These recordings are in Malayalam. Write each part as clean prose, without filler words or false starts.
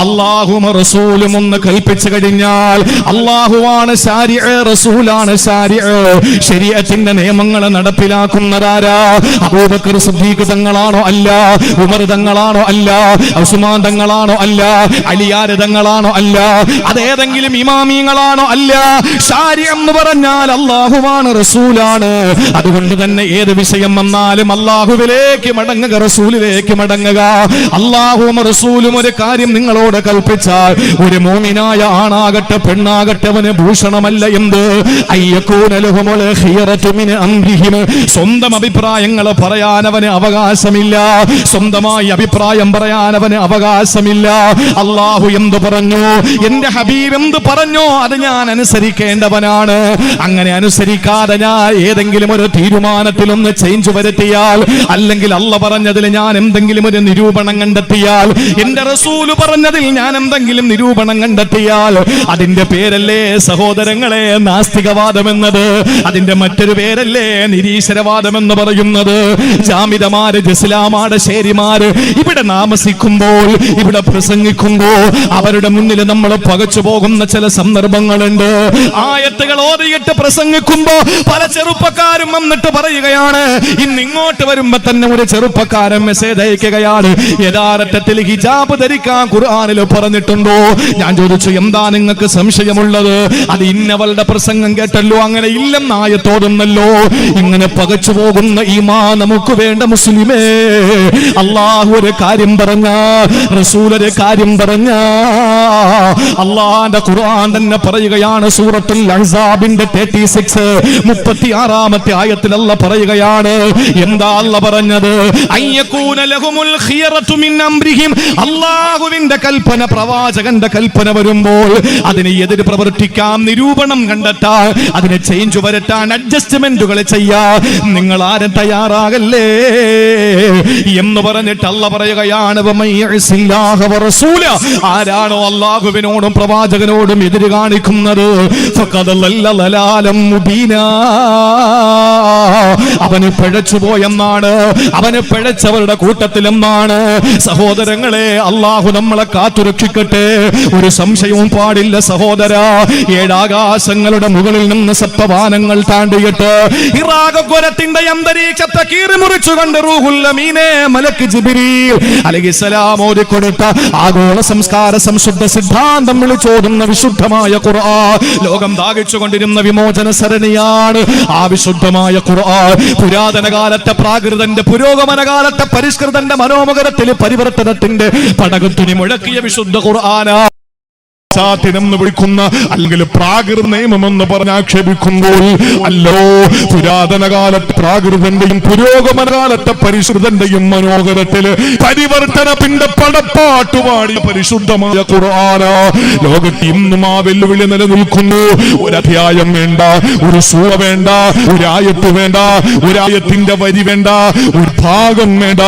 അല്ലാഹുവും റസൂലും ഒന്ന് കൽപ്പിച്ചു കഴിഞ്ഞാൽ അല്ലാഹുവാണ് ശാരിഅ്, റസൂലാണ് ശാരിഅ്. ശരീഅത്തിന്റെ നിയമങ്ങൾ നടപ്പിലാക്കുന്നതാരാ? അബൂബക്കർ സിദ്ദീഖ് തങ്ങളാണോ? അല്ല. ഉമർ തങ്ങളാണോ? അല്ല. ഉസ്മാൻ തങ്ങളാണോ? അല്ല. അലിയാർ തങ്ങളാണോ? അല്ല. അതേതെങ്കിലും ഇമാമിങ്ങളാണോ? അല്ല. ശാരി എന്ന് പറഞ്ഞാൽ അല്ലാഹുവാണ്, റസൂലാണ്. അതുകൊണ്ട് തന്നെ ഏത് വിഷയം വന്നാലും അല്ലാഹുവിലേക്ക് മടങ്ങുക, റസൂലിലേക്ക് മടങ്ങുക. അല്ലാഹുവും റസൂലും ഒരു കാര്യം നിങ്ങളോട് കൽപ്പിച്ചാൽ ഒരു മുഅ്മിനായ ആണാകട്ടെ പെണ്ണാകട്ടെ അവന് ഭൂഷണമല്ല എന്ത്? അയ്യകൂന ലഹുമുൽ ഖിയറതു മിൻ അംരിഹിം. സ്വന്തം അഭിപ്രായങ്ങൾ പറയാൻ അവന് അവകാശമില്ല, സ്വന്തമായി അഭിപ്രായം പറയാൻ അവന് അവകാശമില്ല. അല്ലാഹു എന്ത് പറഞ്ഞു, എന്റെ ഹബീബ് എന്ത് പറഞ്ഞോ അത് ഞാൻ അനുസരിക്കേണ്ടവനാണ്. അങ്ങനെ അനുസരിക്കാതെ ഞാൻ ഏതെങ്കിലും ഒരു തീരുമാനത്തിലൊന്ന് ചേഞ്ച് വരുത്തിയാൽ, അല്ലെങ്കിൽ അല്ല പറഞ്ഞതിൽ ഞാൻ എന്തെങ്കിലും ഒരു നിരൂപണം കണ്ടെത്തിയാൽ, എന്റെ റസൂല് പറഞ്ഞതിൽ ഞാൻ എന്തെങ്കിലും നിരൂപണം കണ്ടെത്തിയാൽ, അതിന്റെ പേരല്ലേ സഹോദരങ്ങളെ നാസ്തികവാദം എന്നത്? അതിന്റെ മറ്റൊരു പേരല്ലേ നിരീശ്വരവാദം എന്ന് പറയുന്നത്? ജാമിദമാര്, ജസ്ലാമാട്, ശേരിമാര് ഇവിടെ താമസിക്കുമ്പോൾ, ഇവിടെ പ്രസംഗിക്കുമ്പോൾ അവരുടെ മുന്നിൽ നമ്മൾ പകച്ചു പോകുന്ന ചില സന്ദർഭങ്ങളുണ്ട്. ആയത്തുകൾ ഓതിയിട്ട് പ്രസംഗിക്കുമ്പോ പല ചെറുപ്പക്കാരും വന്നിട്ട് പറയുകയാണ്, ഇന്ന് ഇങ്ങോട്ട് വരുമ്പോ തന്നെ ഒരു ചെറുപ്പക്കാരൻ മെസ്സേജ് അയക്കുകയാണ്, യഥാർത്ഥത്തിൽ ഹിജാബ് ധരിക്കാൻ ഖുർആനിൽ പറഞ്ഞിട്ടുണ്ടോ? ഞാൻ ചോദിച്ചു, എന്താ നിങ്ങൾക്ക് സംശയമുള്ളത്? അത് ഇന്നവളുടെ പ്രസംഗം കേട്ടല്ലോ, അങ്ങനെ ഇല്ലെന്ന് ആയത്തോടുന്നല്ലോ. ഇങ്ങനെ പകച്ചു പോകുന്ന ഈമാൻ നമുക്ക് വേണ്ട മുസ്ലിമേ. അല്ലാഹു ഒരു കാര്യം പറഞ്ഞ, റസൂൽ ഒരു കാര്യം പറഞ്ഞ, അല്ലാഹുവിന്റെ ഖുർആൻ തന്നെ പറയുകയാണ്. സൂറത്തുൽ അഹ്സാബിന്റെ 36 36ാമത്തെ ആയത്തിൽ അല്ലാഹു പറയുകയാണ്, എന്താ അല്ലാഹു പറഞ്ഞത്? അയ്യകൂന ലഹുമുൽ ഖിയറതു മിൻ അംരിഹിം. അല്ലാഹുവിന്റെ കൽപ്പന, പ്രവാചകന്റെ കൽപ്പന വരുമ്പോൾ അതിനെ എതിര് പ്രവർത്തിക്കാം, നിരൂപണം കണ്ടെത്താൻ, അതിനെ ചേഞ്ച് വരുത്താൻ, അഡ്ജസ്റ്റ്മെന്റുകൾ ചെയ്യാൻ നിങ്ങൾ ആരും തയ്യാറാകല്ലേ എന്ന് പറഞ്ഞിട്ട് അല്ലാഹു പറയുകയാണ്, വമയ്യസില്ലാഹ വറസൂല. ആരാണോ അല്ലാഹുവിനോടും പ്രവാചകനോടും എതിര് കാണിക്കുന്നത്, ഫഖദ് ലല്ല ലലാലം മുബീനാ, അവന് പിഴച്ചുപോയെന്നാണ്, അവന് പിഴച്ചവരുടെ കൂട്ടത്തിലെന്നാണ്. സഹോദരങ്ങളെ, അല്ലാഹു നമ്മളെ കാത്തുരക്ഷിക്കട്ടെ. ഒരു സംശയവും പാടില്ല സഹോദരാ. ഏഴാകാശങ്ങളുടെ മുകളിൽ നിന്ന് സപ്തവാനങ്ങൾ താണ്ടിയിട്ട് ഇറാഖുരത്തിന്റെ അന്തരീക്ഷത്തെ കീറിമുറിച്ചുകൊണ്ട് റൂഹുൽ അമീനെ മലക്ക് ജിബ്രീൽ അലൈഹിസ്സലാം ഓതിക്കൊടുത്ത ആഗോള സംസ്കാര സംശുദ്ധ സിദ്ധാന്തം വിളിച്ചോതുന്ന വിശുദ്ധമായ ഖുർആൻ, ലോകം ദാഹിച്ചുകൊണ്ടിരുന്ന വിമോചന സരണിയാണ് ആ വിശുദ്ധമായ ഖുർആൻ. പുരാതന കാലത്തെ പ്രാകൃതന്റെ, പുരോഗമന കാലത്തെ പരിഷ്കൃതന്റെ മനോമുഖരത്തിൽ പരിവർത്തനത്തിന്റെ പടകത്തുനി മുഴക്കിയ വിശുദ്ധ ഖുർആനാ. എന്ന് വിളിക്കുന്ന അല്ലെങ്കിൽ പ്രാകൃത നിയമമെന്ന് പറഞ്ഞ് ആക്ഷേപിക്കുമ്പോൾ, അല്ലോ പുരാതന കാലത്ത് പ്രാകൃതന്റെയും പുരോഗമന കാലത്തെ പരിശുദ്ധന്റെയും മനോഹരത്തില് പരിവർത്തനത്തിന്റെ പടപ്പാട്ടുപാടിയ പരിശുദ്ധമായ ഖുർആന ലോകത്ത് ഇന്നും ആ വെല്ലുവിളി നിലനിൽക്കുന്നു. ഒരധ്യായം വേണ്ട, ഒരു സൂറ വേണ്ട, ഒരായത്ത് വേണ്ട, ഒരായത്തിന്റെ വരി വേണ്ട, ഒരു ഭാഗം വേണ്ട,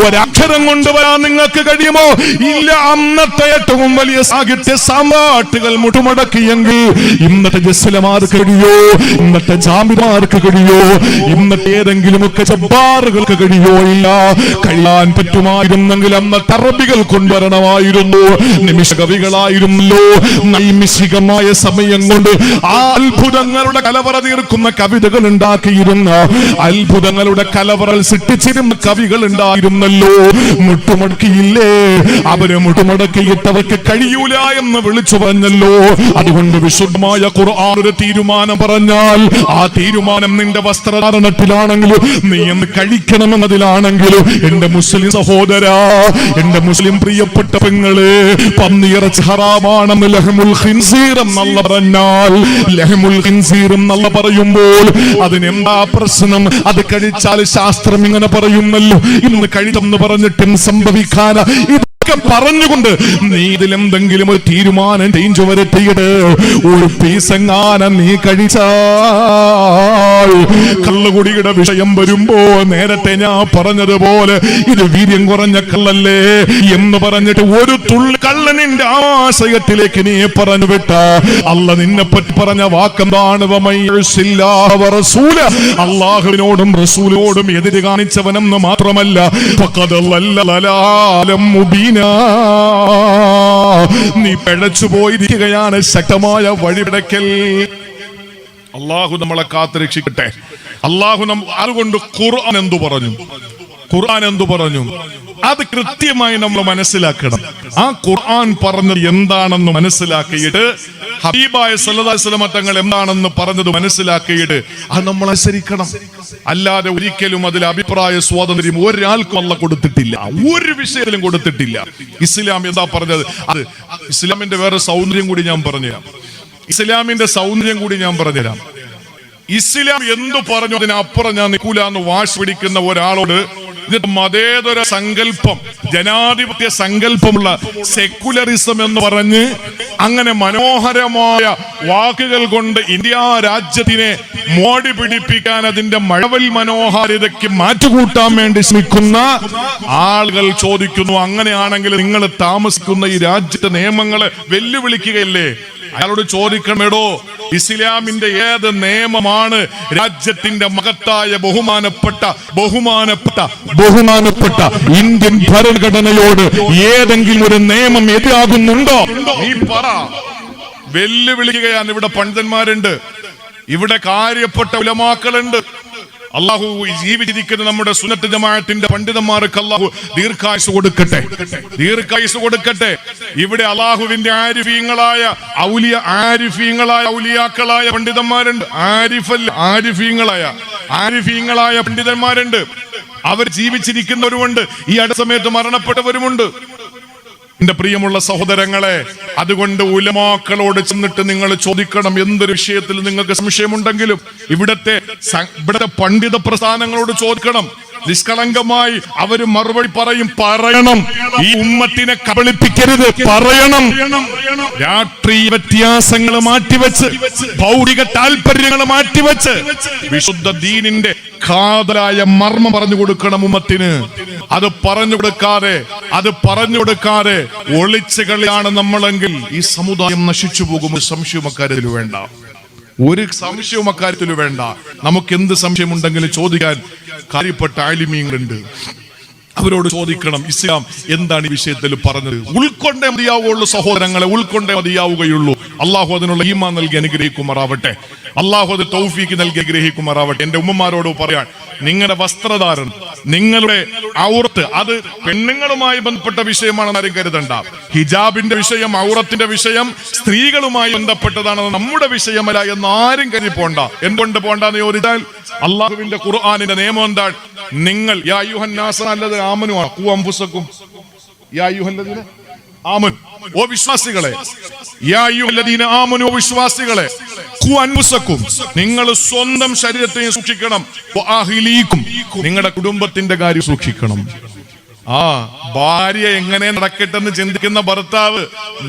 ഒരക്ഷരം കൊണ്ടുവരാൻ നിങ്ങൾക്ക് കഴിയുമോ? ഇല്ല. അന്നത്തെ ഏറ്റവും വലിയ സാഹിത്യ പാട്ടുകൾ മുട്ടുമടക്കിയെങ്കിൽ ഇന്നത്തെ ജസ്ലമാർക്ക് കഴിയോ? ഇന്നത്തെ ജാമിമാർക്ക് കഴിയോ? ഇന്നത്തെ ഏതെങ്കിലുമൊക്കെ ജബ്ബാറുകൾക്ക് കഴിയോ? ഇല്ല. കഴിയാൻ പറ്റുമായിരുന്നെങ്കിൽ അന്നത്തെ അറബികൾ കൊണ്ടുവരണമായിരുന്നു. നിമിഷ കവികളായിരുന്നല്ലോ. നൈമിഷികമായ സമയം കൊണ്ട് ആ അത്ഭുതങ്ങളുടെ കലവറ തീർക്കുന്ന കവിതകൾ ഉണ്ടാക്കിയിരുന്ന, അത്ഭുതങ്ങളുടെ കലവറൽ സൃഷ്ടിച്ചിരുന്ന കവികൾ ഉണ്ടായിരുന്നല്ലോ. മുട്ടുമടക്കിയില്ലേ? അവര് മുട്ടുമടക്കിയിട്ടവർക്ക് കഴിയൂല എന്ന് വിളിച്ചു പറഞ്ഞല്ലോ. അതുകൊണ്ട് വിശുദ്ധമായ ഖുർആൻ ഒരു തീരുമാനം പറഞ്ഞാൽ ആ തീരുമാനം നിന്റെ വസ്ത്രധാരണത്തിലാണെങ്കിലും നീ എന്ന് കഴിക്കണമെന്നതിലാണെങ്കിലും, എന്റെ മുസ്ലിം സഹോദരാ, എന്റെ മുസ്ലിം പ്രിയപ്പെട്ട പെങ്ങളെ, പന്നിയിറച്ചി ഹറാമാണെന്ന് ലഹ്മുൽ ഖിൻസീർ എന്നല്ല പറഞ്ഞാൽ, ലഹ്മുൽ ഖിൻസീർ എന്നല്ല പറയുമ്പോൾ അതിനെന്താ പ്രശ്നം? അത് കഴിച്ചാൽ ശാസ്ത്രം ഇങ്ങനെ പറയുന്നല്ലോ. ഇന്ന് കഴിച്ചെന്ന് പറഞ്ഞിട്ടും സംഭവിക്കാന പറഞ്ഞുകൊണ്ട് നീ ഇതിലെന്തെങ്കിലും ഒരു തീരുമാനം ചേഞ്ച് വരുത്തിയിട്ട് ഒരു പീസെങ്ങാനം നീ കഴിച്ചാൽ, കള്ളുകുടിയുടെ വിഷയം വരുമ്പോ നേരത്തെ ഞാൻ പറഞ്ഞതുപോലെ ഇത് വീര്യം കുറഞ്ഞ കള്ളല്ലേ എന്ന് പറഞ്ഞിട്ട് ഒരു തുള്ളി കള്ളനിന്റെ ആശയത്തിലേക്ക് നീ പറഞ്ഞു വിട്ട, അല്ല നിന്നെ പറ്റി പറഞ്ഞ വാക്കെന്താണ്? അള്ളാഹുവിനോടും റസൂലിനോടും എതിര് കാണിച്ചവനെന്ന് മാത്രമല്ല, ഫഖദ് ലല്ല ലലാലം മുബീൻ, നീ പിഴച്ചു പോയിരിക്കുകയാണ്. ശക്തമായ വഴിപിടക്കൽ. അള്ളാഹു നമ്മളെ കാത്തുരക്ഷിക്കട്ടെ. അതുകൊണ്ട് ഖുർആൻ എന്തു പറഞ്ഞു? അത് കൃത്യമായി നമ്മൾ മനസ്സിലാക്കണം. ആ ഖുർആൻ പറഞ്ഞത് എന്താണെന്ന് മനസ്സിലാക്കിയിട്ട്, ഹബീബായ സല്ലല്ലാഹു അലൈഹി വസല്ലം തങ്ങൾ എന്താണെന്ന് പറഞ്ഞത് മനസ്സിലാക്കിയിട്ട് അത് നമ്മൾ അനുസരിക്കണം. അല്ലാതെ ഒരിക്കലും അതിൽ അഭിപ്രായ സ്വാതന്ത്ര്യം ഒരാൾക്കും അല്ലാഹു കൊടുത്തിട്ടില്ല, ഒരു വിഷയത്തിലും കൊടുത്തിട്ടില്ല. ഇസ്ലാം എന്താ പറഞ്ഞത്? അത് ഇസ്ലാമിന്റെ വേറെ സൗന്ദര്യം കൂടി ഞാൻ പറഞ്ഞുതരാം. ഇസ്ലാം എന്തു പറഞ്ഞു അതിനപ്പുറം ഞാൻ നിൽക്കൂല എന്ന് വാശി പിടിക്കുന്ന ഒരാളോട് ഇത് മതേതര സങ്കല്പം, ജനാധിപത്യ സങ്കല്പമുള്ള സെക്കുലറിസം എന്ന് പറഞ്ഞ് അങ്ങനെ മനോഹരമായ വാക്കുകൾ കൊണ്ട് ഇന്ത്യ രാജ്യത്തിനെ മോടി പിടിപ്പിക്കാൻ, അതിന്റെ മഴവൽ മനോഹാരിതയ്ക്ക് മാറ്റുകൂട്ടാൻ വേണ്ടി ശ്രമിക്കുന്ന ആളുകൾ ചോദിക്കുന്നു, അങ്ങനെയാണെങ്കിൽ നിങ്ങൾ താമസിക്കുന്ന ഈ രാജ്യത്തെ നിയമങ്ങളെ വെല്ലുവിളിക്കുകയല്ലേ? അയാളോട് ചോദിക്കണമേടോ, ഇസ്ലാമിന്റെ ഏത് നിയമമാണ് രാജ്യത്തിന്റെ മഹത്തായ ബഹുമാനപ്പെട്ട ഇന്ത്യൻ ഭരണഘടനയോട് ഏതെങ്കിലും ഒരു നിയമം എതിരാകുന്നുണ്ടോ? നീ പറ. വെല്ലുവിളിക്കുകയാണ്. ഇവിടെ പണ്ഡിതന്മാരുണ്ട്, ഇവിടെ കാര്യപ്പെട്ട ഉലമാക്കളുണ്ട്. അള്ളാഹു ജീവിച്ചിരിക്കുന്ന നമ്മുടെ സുന്നത്ത് ജമാഅത്തിന്റെ പണ്ഡിതന്മാർക്ക് അള്ളാഹു ദീർഘായുസ് കൊടുക്കട്ടെ. ഇവിടെ അള്ളാഹുവിന്റെ ആരിഫീങ്ങളായ ഔലിയാക്കളായ പണ്ഡിതന്മാരുണ്ട്. ആരിഫീങ്ങളായ പണ്ഡിതന്മാരുണ്ട്. അവർ ജീവിച്ചിരിക്കുന്നവരുമുണ്ട്, ഈ അടുത്ത സമയത്ത് മരണപ്പെട്ടവരുമുണ്ട്. എന്റെ പ്രിയമുള്ള സഹോദരങ്ങളെ, അതുകൊണ്ട് ഉലമാക്കളോട് ചെന്നിട്ട് നിങ്ങൾ ചോദിക്കണം. എന്തൊരു വിഷയത്തിൽ നിങ്ങൾക്ക് സംശയമുണ്ടെങ്കിലും ഇവിടത്തെ പണ്ഡിത പ്രസ്ഥാനങ്ങളോട് ചോദിക്കണം. നിഷ്കളങ്കമായി അവര് മറുപടി പറയണം. ഈ ഉമ്മത്തിനെ കബളിപ്പിക്കരുത്, പറയണം. രാഷ്ട്രീയ വ്യത്യാസങ്ങൾ മാറ്റിവെച്ച്, ഭൗതിക താല്പര്യങ്ങൾ മാറ്റിവെച്ച് വിശുദ്ധ ദീനിന്റെ കാതലായ മർമ്മം പറഞ്ഞു കൊടുക്കണം ഉമ്മത്തിന്. അത് പറഞ്ഞു കൊടുക്കാതെ ഒളിച്ചു കളിയാണ് നമ്മളെങ്കിൽ ഈ സമുദായം നശിച്ചു പോകും. ഒരു സംശയവും അക്കാര്യത്തിൽ വേണ്ട. നമുക്ക് എന്ത് സംശയമുണ്ടെങ്കിലും ചോദിക്കാൻ കാര്യപ്പെട്ട ആലിമീങ്ങളുണ്ട്, അവരോട് ചോദിക്കണം. ഇസ്ലാം എന്താണ് ഈ വിഷയത്തിൽ പറഞ്ഞത്? ഉൾക്കൊണ്ടേ മതിയാവുകയുള്ളൂ സഹോദരങ്ങളെ, ഉൾക്കൊണ്ടേ മതിയാവുകയുള്ളൂ. അള്ളാഹു അതിനുള്ള ഈമാൻ നൽകി അനുഗ്രഹിക്കുമാറാവട്ടെ. അള്ളാഹു അത് തൗഫീക്ക് നൽകി അനുഗ്രഹിക്കുമാറാവട്ടെ. എന്റെ ഉമ്മമാരോട് പറയാൻ, നിങ്ങളുടെ വസ്ത്രധാരണം, നിങ്ങളുടെ ഔറത്ത്, അത് പെണ്ണുങ്ങളുമായി ബന്ധപ്പെട്ട വിഷയമാണെന്ന് ആരും കരുതണ്ട. ഹിജാബിന്റെ വിഷയം, ഔറത്തിന്റെ വിഷയം സ്ത്രീകളുമായി ബന്ധപ്പെട്ടതാണെന്ന് നമ്മുടെ വിഷയമല്ല എന്ന് ആരും കരുതി പോണ്ട. എന്തുകൊണ്ട് പോണ്ടെന്ന് ചോദിച്ചാൽ, അള്ളാഹുവിന്റെ ഖുർആനിന്റെ നിയമം എന്താണ്? നിങ്ങൾ യാ അയ്യുഹന്നാസ് അല്ലത് ആമനു ഖു അൻഫുസകും യാ അയ്യുഹല്ലദീന ആമനു, ഓ വിശ്വാസികളെ, യാ അയ്യുഹല്ലദീന ആമനു, ഓ വിശ്വാസികളെ, ഖു അൻഫുസകും, നിങ്ങൾ സ്വന്തം ശരീരത്തെ സൂക്ഷിക്കണം, വഅഹ്ലീകും, നിങ്ങളുടെ കുടുംബത്തിന്റെ കാര്യം സൂക്ഷിക്കണം. ഭാര്യ എങ്ങനെ നടക്കട്ടെ എന്ന് ചിന്തിക്കുന്ന ഭർത്താവ്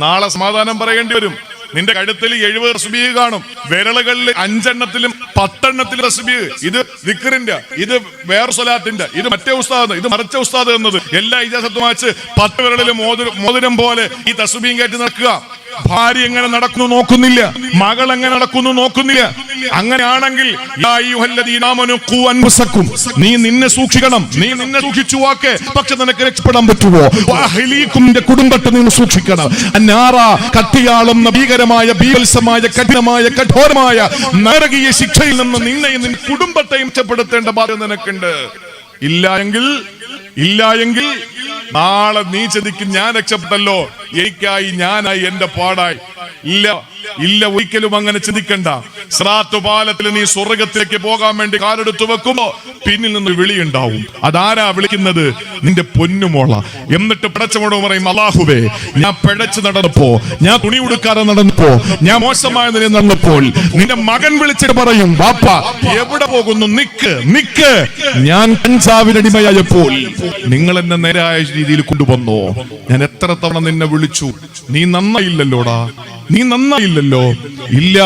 നാളെ സമാധാനം പറയേണ്ടി വരും. നിന്റെ കഴുത്തിൽ 70 തസ്ബീഹ് കാണും, വിരലുകളിൽ 5 എണ്ണത്തിലും 10 എണ്ണത്തിലും തസ്ബീഹ്. ഇത് ദിക്റിന്റെ, ഇത് വേറെ സ്വലാത്തിന്റെ, ഇത് മറ്റേ ഉസ്താദ്, ഇത് മറിച്ച ഉസ്താദ് എന്നത് എല്ലാ ഇജാസത്തും വായിച്ച് 10 വിരലിലും മോതിരം പോലെ ഈ തസ്ബീഹ് കയറ്റി നടക്കുക. ഭാര്യ എങ്ങനെ നടക്കുന്നു നോക്കുന്നില്ല, മകൾ എങ്ങനെ നടക്കുന്നു നോക്കുന്നില്ല. അങ്ങനെയാണെങ്കിൽ നീ നിന്നെ സൂക്ഷിക്കണം. നീ നിന്നെ സൂക്ഷിച്ചു വാക്ക്, പക്ഷെ നിനക്ക് രക്ഷപ്പെടാൻ പറ്റുമോ? കുടുംബത്തെ നീ സൂക്ഷിക്കണം. കത്തിയാളുന്ന ഭീകരമായ, ബീഭത്സമായ, കഠിനമായ, കഠോരമായ നരകീയ ശിക്ഷയിൽ നിന്ന് നിന്നെയും നിന്റെ കുടുംബത്തെയും രക്ഷപ്പെടുത്തേണ്ട ബാധ്യത നിനക്കുണ്ട്. ഇല്ല എങ്കിൽ നാളെ നീ ചിന്തിക്കും, ഞാൻ രക്ഷപ്പെട്ടല്ലോ, എനിക്കായി, ഞാനായി, എന്റെ പാടായി. ഇല്ല, ഒരിക്കലും അങ്ങനെ ചിന്തിക്കണ്ട. സിറാത്ത് പാലത്തിൽ നീ സ്വർഗത്തിലേക്ക് പോകാൻ വേണ്ടി കാലെടുത്തു വെക്കുമ്പോ പിന്നിൽ നിന്ന് വിളിയുണ്ടാവും. അതാരാ വിളിക്കുന്നത്? നിന്റെ പൊന്നുമോള. എന്നിട്ട് പടച്ചവനോട് പറയും, അല്ലാഹുവേ, ഞാൻ പിഴച്ചു നടന്നപ്പോ, ഞാൻ തുണി ഉടുക്കാതെ നടന്നപ്പോ, ഞാൻ മോശമായ നിലയിൽ നടന്നപ്പോൾ നിന്റെ മകൻ വിളിച്ചിട്ട് പറയും, ബാപ്പ എവിടെ പോകുന്നു? നിക്ക്, ഞാൻ കഞ്ചാവിനടിമയായപ്പോൾ നിങ്ങൾ എന്നെ നേരായ രീതിയിൽ കൊണ്ടുവന്നോ? ഞാൻ എത്ര തവണ നിന്നെ വിളിച്ചു, നീ നന്നായില്ലല്ലോടാ, നീ നന്നായില്ലല്ലോ. ഇല്ല,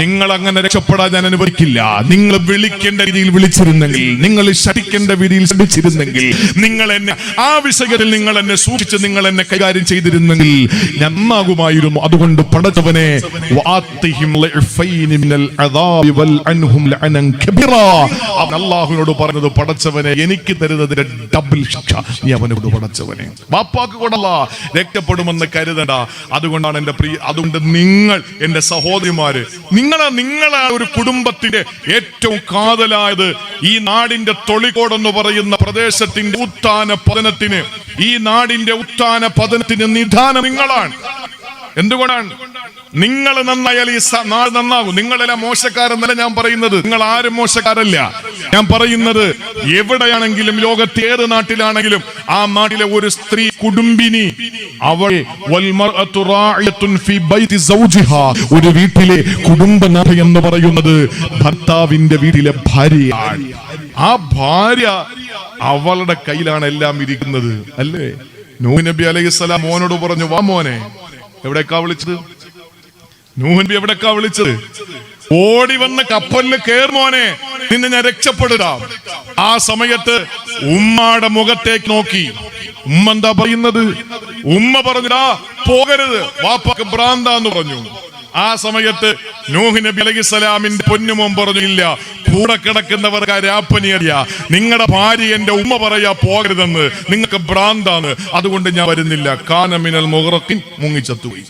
നിങ്ങൾ അങ്ങനെ രക്ഷപ്പെടാൻ ഞാൻ അനുവദിക്കില്ല. നിങ്ങൾ വിളിക്കേണ്ട രീതിയിൽ വിളിച്ചിരുന്നെങ്കിൽ നിങ്ങൾ ശഠിക്കേണ്ട വിധിയിൽ ശഠിച്ചിരുന്നെങ്കിൽ, നിങ്ങൾ എന്നെ ആ വിഷയത്തിൽ നിങ്ങൾ എന്നെ സൂക്ഷിച്ച് നിങ്ങൾ എന്നെ കൈകാര്യം ചെയ്തിരുന്നെങ്കിൽ നന്നാകുമായിരുന്നു. അതുകൊണ്ട് പടച്ചവനെ അല്ലാഹുവിനോട് പറഞ്ഞത്, പടച്ചവനെ എനിക്ക് തരുന്നതിന്റെ ഡബിൾ ശിക്ഷ നീ അവനോട് പടച്ചവനെ. ബാപ്പാക്ക് കൊണ്ടല്ല, രക്ഷപ്പെടുമെന്ന് കരുതണ്ട. അതുകൊണ്ടാണ് എന്റെ അതുകൊണ്ട് നിങ്ങൾ എന്റെ സഹോദരിമാര്, നിങ്ങളെ ഒരു കുടുംബത്തിന്റെ ഏറ്റവും കാതലായത് ഈ നാടിന്റെ തൊളിക്കോടെന്ന് പറയുന്ന പ്രദേശത്തിന്റെ ഉത്ഥാന പതനത്തിന്, ഈ നാടിന്റെ ഉത്ഥാന പതനത്തിന് നിദാനം നിങ്ങളാണ്. എന്തുകൊണ്ടാണ്? നിങ്ങൾ നന്നായാൽ ഈ നാട് നന്നാകും. നിങ്ങളെല്ലാം മോശക്കാരെന്നല്ല ഞാൻ പറയുന്നത്, നിങ്ങൾ ആരും മോശക്കാരല്ല. ഞാൻ പറയുന്നത് എവിടെയാണെങ്കിലും, ലോകത്തെ ഏത് നാട്ടിലാണെങ്കിലും, ആ നാട്ടിലെ ഒരു സ്ത്രീ കുടുംബിനി, അവൾ ഒരു വീട്ടിലെ കുടുംബനാഥ എന്ന് പറയുന്നത് ഭർത്താവിന്റെ വീട്ടിലെ ഭാര്യയാണ്. ആ ഭാര്യ അവളുടെ കയ്യിലാണ് എല്ലാം ഇരിക്കുന്നത്, അല്ലേ? നൂഹ് നബി അലൈഹിസ്സലാം മോനോട് പറഞ്ഞു, വാ മോനെ. എവിടേക്കാ വിളിച്ചത്? നൂഹ് നബി എവിടേക്കാ വിളിച്ചത്? ഓടി വന്ന് കപ്പലിൽ കേറ് മോനെ, നിന്നെ ഞാൻ രക്ഷപ്പെടുതാം. ആ സമയത്ത് ഉമ്മയുടെ മുഖത്തേക്ക് നോക്കി. ഉമ്മ എന്താ പറയുന്നത്? ഉമ്മ പറഞ്ഞാ പോകരുത്, വാപ്പാക്ക് ഭ്രാന്താന്ന് പറഞ്ഞു. ആ സമയത്ത് നൂഹ് നബി അലൈഹിസ്സലാമിന്റെ പൊന്നുമോൻ പറഞ്ഞു, ഇല്ല, കൂടെ കിടക്കുന്നവർക്ക് ആ രാപ്പനി അറിയാ, നിങ്ങളുടെ ഭാര്യ എന്റെ ഉമ്മ പറയാ പോകരുതെന്ന്, നിങ്ങൾക്ക് ഭ്രാന്താണ്, അതുകൊണ്ട് ഞാൻ വരുന്നില്ല. കാന മിനൽ മുഗ്റഖിൻ, മുങ്ങിച്ചത്തുപോയി.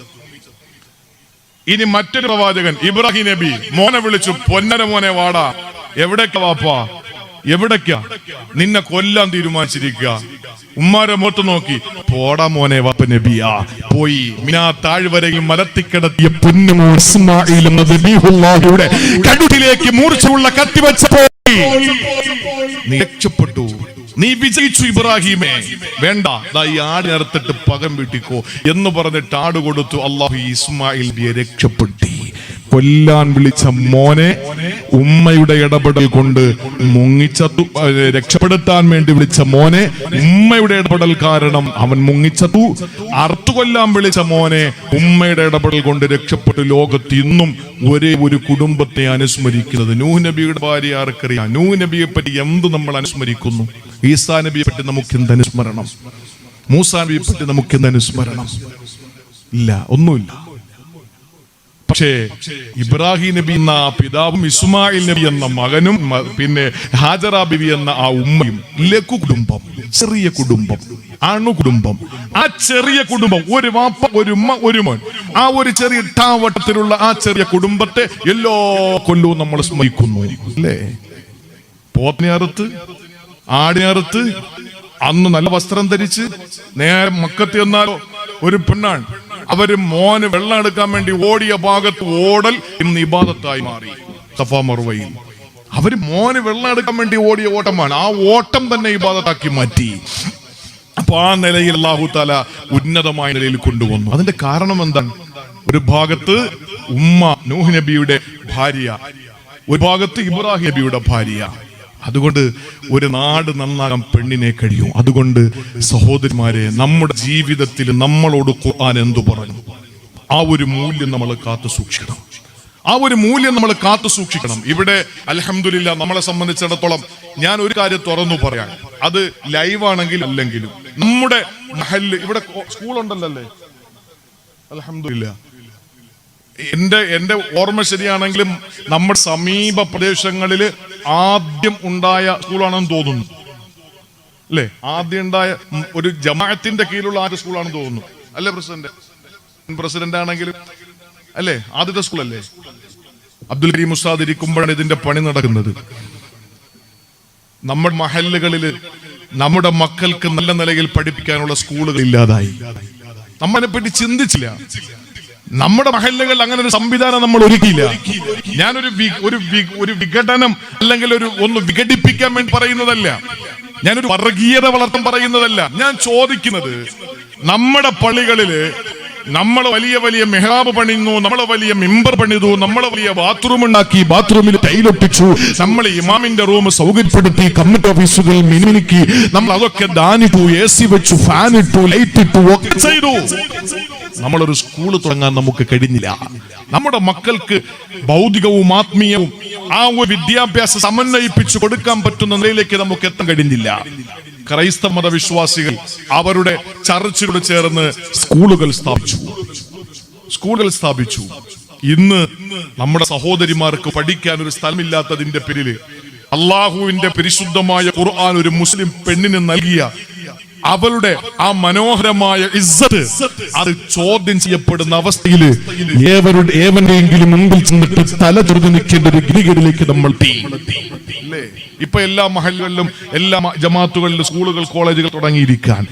ഇനി മറ്റൊരു പ്രവാചകൻ ഇബ്രാഹിം നബി മോനെ വിളിച്ചു, പൊന്നര മോനെ വാടാ. എവിടേക്കാ വാപ്പാ? എവിടേക്കാ? നിന്നെ കൊല്ലാൻ തീരുമാനിച്ചിരിക്കുക. ഉമ്മാരെ മുഖത്ത് നോക്കി, പോടാ മോനെ വാപ്പ നബിയാ. പോയി മിനാ താഴ്വരയിൽ മലത്തിക്കിടത്തിയ പൊന്നുമോൻ ഇസ്മാഈൽ എന്ന നബിയുള്ളാഹിയുടെ കഴുത്തിലേക്ക് മൂർച്ചയുള്ള കത്തി വെച്ചപ്പോൾ നീ രക്ഷപ്പെട്ടു, നീ വിജയിച്ചു ഇബ്രാഹിമേ. വേണ്ട, ദാ ഈ ആട് അറുത്തിട്ട് പകം വീട്ടിക്കോ എന്ന് പറഞ്ഞിട്ട് ആട് കൊടുത്തു. അല്ലാഹു ഇസ്മായിൽ നബിയെ രക്ഷപ്പെടുത്തി. കൊല്ലാൻ വിളിച്ച മോനെ ഉമ്മയുടെ ഇടപെടൽ കൊണ്ട് മുങ്ങിച്ചത്തു. രക്ഷപ്പെടുത്താൻ വേണ്ടി വിളിച്ച മോനെ ഉമ്മയുടെ ഇടപെടൽ കാരണം അവൻ മുങ്ങിച്ചത്തു. അറുത്തു കൊല്ലാൻ വിളിച്ച മോനെ ഉമ്മയുടെ ഇടപെടൽ കൊണ്ട് രക്ഷപ്പെട്ടു. ലോകത്ത് ഇന്നും ഒരേ ഒരു കുടുംബത്തെ അനുസ്മരിക്കുന്നത്. നൂഹ് നബിയുടെ ഭാര്യ ആർക്കറിയാം? നൂഹ് നബിയെ പറ്റി എന്ത് നമ്മൾ അനുസ്മരിക്കുന്നു? ഈസാ നബിയെ പറ്റി നമുക്ക് എന്ത് അനുസ്മരണം? മൂസാ നബിയെ പറ്റി നമുക്ക് എന്ത് അനുസ്മരണം? ഇല്ല, ഒന്നുമില്ല. പക്ഷേ ഇബ്രാഹിം നബി എന്ന പിതാവും ഇസ്മായിൽ നബി എന്ന മകനും പിന്നെ ഹാജറ ബിബി എന്ന ആ ഉമ്മയും, ലഘു കുടുംബം, ചെറിയ കുടുംബം, അണു കുടുംബം. ആ ചെറിയ കുടുംബം, ഒരു വാപ്പ, ഒരു ഉമ്മ, ഒരു മോൻ, ആ ഒരു ചെറിയ ഇട്ടാവട്ടത്തിലുള്ള ആ ചെറിയ കുടുംബത്തെ എല്ലാ കൊല്ലവും നമ്മൾ സ്മരിക്കുന്നു, അല്ലേ? പോത്തിനെ അറുത്ത്, ആടിനെ അറുത്ത്, അന്ന് നല്ല വസ്ത്രം ധരിച്ച് നേരെ മക്കത്ത് എന്നാലോ ഒരു പെണ്ണാണ്, അവര് മോന് വെള്ളം എടുക്കാൻ വേണ്ടി ഓടിയ ഭാഗത്ത് ഓടൽ ഇന്ന് ഇബാദത്തായി മാറി. സഫാ മർവയിൽ അവര് മോന് വെള്ളം എടുക്കാൻ വേണ്ടി ഓടിയ ഓട്ടമാണ്, ആ ഓട്ടം തന്നെ ഇബാദത്താക്കി മാറ്റി. അപ്പൊ ആ നിലയിൽ അല്ലാഹു തആല ഉന്നതമായ നിലയിൽ കൊണ്ടുവന്നു. അതിന്റെ കാരണം എന്താണ്? ഒരു ഭാഗത്ത് ഉമ്മ നൂഹ് നബിയുടെ ഭാര്യ, ഒരു ഭാഗത്ത് ഇബ്രാഹിം നബിയുടെ ഭാര്യ. അതുകൊണ്ട് ഒരു നാട് നന്നാകാൻ പെണ്ണിനെ കഴിയും. അതുകൊണ്ട് സഹോദരിമാരെ, നമ്മുടെ ജീവിതത്തിൽ നമ്മളോട് ഖുർആൻ എന്തു പറഞ്ഞു? ആ ഒരു മൂല്യം നമ്മൾ കാത്തു സൂക്ഷിക്കണം. ആ ഒരു മൂല്യം നമ്മൾ കാത്തു സൂക്ഷിക്കണം. ഇവിടെ അൽഹംദുലില്ലാ നമ്മളെ സംബന്ധിച്ചിടത്തോളം ഞാൻ ഒരു കാര്യം തുറന്നു പറയാൻ, അത് ലൈവാണെങ്കിൽ അല്ലെങ്കിലും നമ്മുടെ മഹല്ല് ഇവിടെ സ്കൂളുണ്ടല്ലോ, അല്ലേ? അൽഹംദുലില്ലാ. എന്റെ ഓർമ്മ ശരിയാണെങ്കിലും നമ്മുടെ സമീപ പ്രദേശങ്ങളിൽ ആദ്യം ഉണ്ടായ സ്കൂളാണെന്ന് തോന്നുന്നു, അല്ലേ? ആദ്യം ഉണ്ടായ ഒരു ജമാഅത്തിന്റെ കീഴിലുള്ള ആദ്യ സ്കൂളാണെന്ന് തോന്നുന്നു, അല്ലേ പ്രസിഡന്റ് ആണെങ്കിലും, അല്ലേ? ആദ്യത്തെ സ്കൂളല്ലേ? അബ്ദുൽ കരീം ഉസ്താദ് ഇരിക്കുമ്പോഴാണ് ഇതിന്റെ പണി നടക്കുന്നത്. നമ്മുടെ മഹല്ലുകളിൽ നമ്മുടെ മക്കൾക്ക് നല്ല നിലയിൽ പഠിപ്പിക്കാനുള്ള സ്കൂളുകൾ ഇല്ലാതായി. നമ്മളതിനെപ്പറ്റി ചിന്തിച്ചില്ല. നമ്മുടെ മഹല്ലുകളിൽ അങ്ങനെ ഒരു സംവിധാനം നമ്മൾ ഒരുക്കിയില്ല. ഞാനൊരു വിഘടനം അല്ലെങ്കിൽ ഒന്ന് വിഘടിപ്പിക്കാൻ വേണ്ടി പറയുന്നതല്ല, ഞാനൊരു വർഗീയത വളർത്താൻ പറയുന്നതല്ല. ഞാൻ ചോദിക്കുന്നത്, നമ്മുടെ പള്ളികളില് നമ്മൾ വലിയ വലിയ മെഹ്റാബ് പണിയുന്നു, നമ്മൾ വലിയ മിമ്പർ പണിതു, നമ്മൾ വലിയ ബാത്റൂം ഉണ്ടാക്കി, ബാത്റൂമിൽ ടൈലൊട്ടിച്ചു, നമ്മൾ ഇമാമിന്റെ റൂം സൗകര്യപ്പെടുത്തി, കമ്മിറ്റി ഓഫീസുകൾ മിനുമിനുക്കി, നമ്മൾ അതൊക്കെ ദാനിട്ടു, AC വെച്ചു, ഫാൻ ഇട്ടു, ലൈറ്റ് ഇട്ടു, ഒക്കെ ചെയ്തു. നമ്മളൊരു സ്കൂൾ തുടങ്ങാൻ നമുക്ക് കഴിഞ്ഞില്ല. നമ്മുടെ മക്കൾക്ക് ഭൗതികവും ആത്മീയവും ആ ഒരു വിദ്യാഭ്യാസം സമന്വയിപ്പിച്ചു കൊടുക്കാൻ പറ്റുന്ന നിലയിലേക്ക് നമുക്ക് എത്താൻ കഴിഞ്ഞില്ല. ക്രൈസ്തവ മതവിശ്വാസികൾ അവരുടെ ചർച്ചുകൾ ചേർന്ന് സ്കൂളുകൾ സ്ഥാപിച്ചു. ഇന്ന് നമ്മുടെ സഹോദരിമാർക്ക് പഠിക്കാൻ ഒരു സ്ഥലമില്ലാത്തതിന്റെ പേരിൽ അള്ളാഹുവിന്റെ പരിശുദ്ധമായ ഖുർആൻ ഒരു മുസ്ലിം പെണ്ണിന് നൽകിയ അവളുടെ ആ മനോഹരമായ ഇസ്സത്ത് അത് ചോദ്യം ചെയ്യപ്പെടുന്ന അവസ്ഥയിൽ ഏവന്റെയെങ്കിലും മുമ്പിൽ ചെന്നിട്ട് തല തുറന്നു നിൽക്കേണ്ട ഒരു ഗതികേടിലേക്ക് നമ്മൾ അല്ലേ? ഇപ്പൊ എല്ലാ മഹല്ലുകളിലും എല്ലാ ജമാഅത്തുകളിലും സ്കൂളുകൾ കോളേജുകൾ തുടങ്ങിയിരിക്കാൻ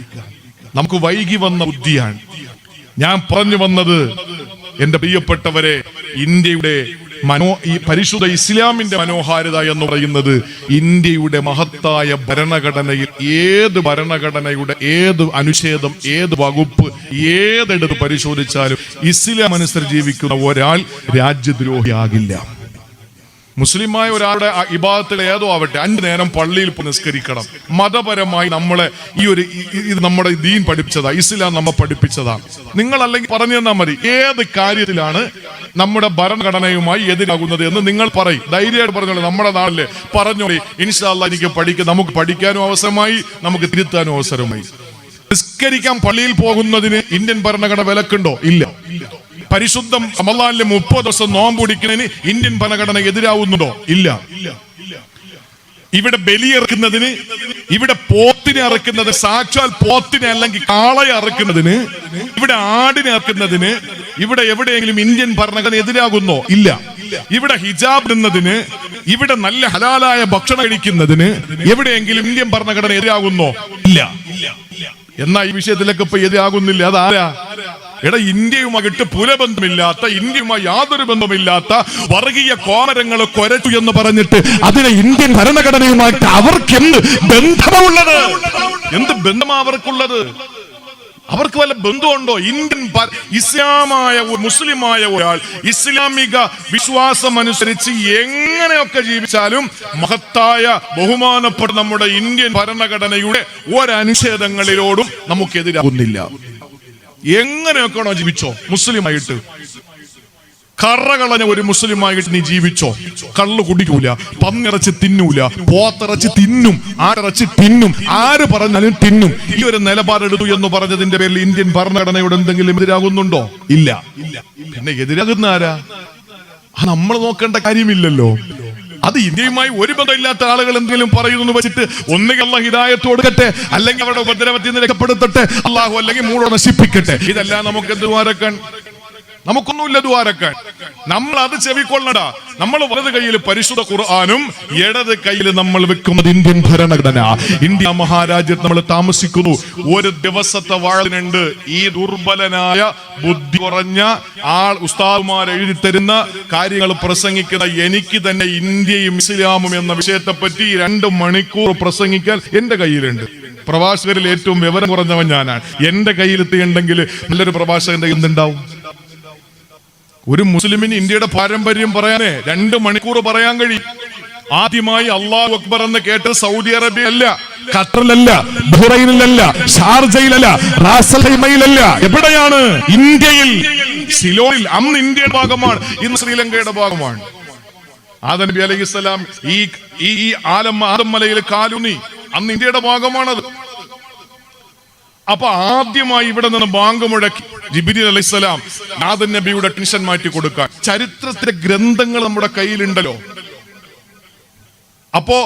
നമുക്ക് വൈകി വന്ന ബുദ്ധിയാണ്. ഞാൻ പറഞ്ഞു വന്നത്, എന്റെ പ്രിയപ്പെട്ടവരെ, ഇന്ത്യയുടെ ഈ പരിശുദ്ധ ഇസ്ലാമിന്റെ മനോഹാരിത എന്ന് പറയുന്നത് ഇന്ത്യയുടെ മഹത്തായ ഭരണഘടനയിൽ ഏത് ഭരണഘടനയുടെ ഏത് അനുച്ഛേദം ഏത് വകുപ്പ് ഏതെടുത്ത് പരിശോധിച്ചാലും ഇസ്ലാം അനുസരിച്ച് ജീവിക്കുന്ന ഒരാൾ രാജ്യദ്രോഹിയാകില്ല. മുസ്ലിമായ ഒരാളുടെ ഇബാദത്തിൽ ഏതോ ആവട്ടെ 5 നേരം പള്ളിയിൽ നിസ്കരിക്കണം. മതപരമായി നമ്മളെ ഇത് നമ്മുടെ ദീൻ പഠിപ്പിച്ചതാ, ഇസ്ലാം നമ്മെ പഠിപ്പിച്ചതാ. നിങ്ങൾ അല്ലെങ്കിൽ പറഞ്ഞു തന്നാൽ മതി ഏത് കാര്യത്തിലാണ് നമ്മുടെ ഭരണഘടനയുമായി എതിരാകുന്നത് എന്ന് നിങ്ങൾ പറയും. ധൈര്യമായിട്ട് പറഞ്ഞോളൂ. നമ്മുടെ നാട്ടിലെ പറഞ്ഞോളി, ഇൻഷാ അല്ലാഹ് എനിക്ക് നമുക്ക് പഠിക്കാനും അവസരമായി, നമുക്ക് തിരുത്താനും അവസരമായി. നിസ്കരിക്കാൻ പള്ളിയിൽ പോകുന്നതിന് ഇന്ത്യൻ ഭരണഘടന വിലക്കുണ്ടോ? ഇല്ല. പരിശുദ്ധം റമളാനിലെ 30 ദിവസം നോമ്പ് പിടിക്കുന്നതിന് ഇന്ത്യൻ ഭരണഘടന എതിരാവുന്നുണ്ടോ? ഇല്ല. ഇവിടെ ബലിയിറക്കുന്നതിന്, ഇവിടെ പോത്തിനെ ഇറക്കുന്നത്, സാക്ഷാൽ പോത്തിനെ അല്ലെങ്കിൽ കാളയെ ഇറക്കുന്നതിന്, ഇവിടെ ആടിനെ ഇറക്കുന്നതിന് ഇവിടെ എവിടെയെങ്കിലും ഇന്ത്യൻ ഭരണഘടന എതിരാകുന്നോ? ഇല്ല. ഇവിടെ ഹിജാബ് ഇടുന്നതിന്, ഇവിടെ നല്ല ഹലാലായ ഭക്ഷണം കഴിക്കുന്നതിന് എവിടെയെങ്കിലും ഇന്ത്യൻ ഭരണഘടന എതിരാകുന്നോ? ഇല്ല. എന്നാ ഈ വിഷയത്തിലൊക്കെ ഇപ്പൊ എതിരാകുന്നില്ല. അതാരാ? ഇന്ത്യയുമായിട്ട് പുലബന്ധമില്ലാത്ത, ഇന്ത്യയുമായി യാതൊരു ബന്ധമില്ലാത്ത വർഗീയ കോമരങ്ങൾ കൊരച്ചു എന്ന് പറഞ്ഞിട്ട് അതിനെ ഇന്ത്യൻ ഭരണഘടനയുമായിട്ട് അവർക്ക് എന്ത് ബന്ധമുള്ളത്? എന്ത് ബന്ധമാ അവർക്കുള്ളത്? അവർക്ക് വല്ല ബന്ധമുണ്ടോ? ഇന്ത്യൻ ഇസ്ലാമായ മുസ്ലിമായ ഒരാൾ ഇസ്ലാമിക വിശ്വാസം അനുസരിച്ച് എങ്ങനെയൊക്കെ ജീവിച്ചാലും മഹത്തായ ബഹുമാനപ്പെട്ട നമ്മുടെ ഇന്ത്യൻ ഭരണഘടനയുടെ ഒരനുച്ഛേദങ്ങളിലോടും നമുക്കെതിരാകുന്നില്ല. എങ്ങനെയൊക്കെയാണോ ജീവിച്ചോ മുസ്ലിമായിട്ട്, കറകളഞ്ഞ ഒരു മുസ്ലിമായിട്ട് നീ ജീവിച്ചോ. കള്ളു കുടിക്കൂല, പന്നിറച്ചി തിന്നൂല, പോത്തിറച്ചി തിന്നും, ആടിറച്ചി തിന്നും, ആര് പറഞ്ഞാലും തിന്നും. ഈ ഒരു നിലപാടെടുത്തു എന്ന് പറഞ്ഞതിന്റെ പേരിൽ ഇന്ത്യൻ ഭരണഘടനയോട് എന്തെങ്കിലും എതിരാകുന്നുണ്ടോ? ഇല്ല. പിന്നെ എതിരാകുന്ന ആരാ? നമ്മൾ നോക്കേണ്ട കാര്യമില്ലല്ലോ. അത് ഇന്ത്യയുമായി ഒരു ബന്ധമില്ലാത്ത ആളുകൾ എന്തെങ്കിലും പറയുന്നു വെച്ചിട്ട് ഒന്നുകിൽ അല്ലാഹു ഹിദായത്ത് കൊടുക്കട്ടെ, അല്ലെങ്കിൽ അവരുടെ ഉപദ്രവത്തിൽ നിന്ന് രക്ഷപ്പെടുത്തട്ടെ, അള്ളാഹു അല്ലെങ്കിൽ മൂട നശിപ്പിക്കട്ടെ. ഇതെല്ലാം നമുക്ക് എന്ത് ദ്വാരക്കാൻ? നമുക്കൊന്നുമില്ല ദ്വാരക്കാൻ. നമ്മൾ അത് ചെവിക്കൊള്ളടാ. നമ്മൾ വലത് കയ്യിൽ പരിശുദ്ധ ഖുർആനും ഇടത് കയ്യിൽ നമ്മൾ വെക്കുന്നത് ഇന്ത്യൻ ഭരണഘടന. ഇന്ത്യ മഹാരാജ്യത്ത് നമ്മൾ താമസിക്കുന്നു. ഒരു ദിവസത്തെ വാഴനുണ്ട് ഈ ദുർബലനായ ബുദ്ധി കുറഞ്ഞ ഉസ്താദുമാർ എഴുതി തരുന്ന കാര്യങ്ങൾ പ്രസംഗിക്കുന്ന എനിക്ക് തന്നെ ഇന്ത്യയും ഇസ്ലാമും എന്ന വിഷയത്തെ പറ്റി 2 മണിക്കൂർ പ്രസംഗിക്കാൻ എന്റെ കയ്യിലുണ്ട്. പ്രഭാഷകരിൽ ഏറ്റവും വിവരം കുറഞ്ഞവൻ ഞാനാണ്. എന്റെ കയ്യിലെത്തിയുണ്ടെങ്കിൽ നല്ലൊരു പ്രഭാഷകന്റെ എന്തുണ്ടാവും? ഒരു മുസ്ലിമിന് ഇന്ത്യയുടെ പാരമ്പര്യം പറയാനേ 2 മണിക്കൂർ പറയാൻ കഴിയും. ആദ്യമായി അല്ലാഹു അക്ബർ എന്ന് കേട്ട് സൗദി അറേബ്യ അല്ല, ഖത്തറിലല്ല, ബഹ്റൈനിലല്ല, ഷാർജയിലല്ല, റാസൽ ഖൈമയിലല്ല. എവിടെയാണ്? ഇന്ത്യയിൽ, സിലോണിൽ. അന്ന് ഇന്ത്യയുടെ ഭാഗമാണ്, ഇന്ന് ശ്രീലങ്കയുടെ ഭാഗമാണ്. ആദം നബി അലൈഹിസ്സലാം ഈ ആദം മലയിൽ കാലുന്നി, അന്ന് ഇന്ത്യയുടെ ഭാഗമാണത്. അപ്പൊ ആദ്യമായി ഇവിടെ നിന്ന് ബാങ്ക് മുഴക്കി ജിബ്രീൽ അലൈഹിസ്സലാം ആദം നബിയുടെ ടെൻഷൻ മാറ്റി കൊടുക്കാൻ. ചരിത്രത്തിലെ ഗ്രന്ഥങ്ങൾ നമ്മുടെ കയ്യിലുണ്ടല്ലോ. അപ്പോ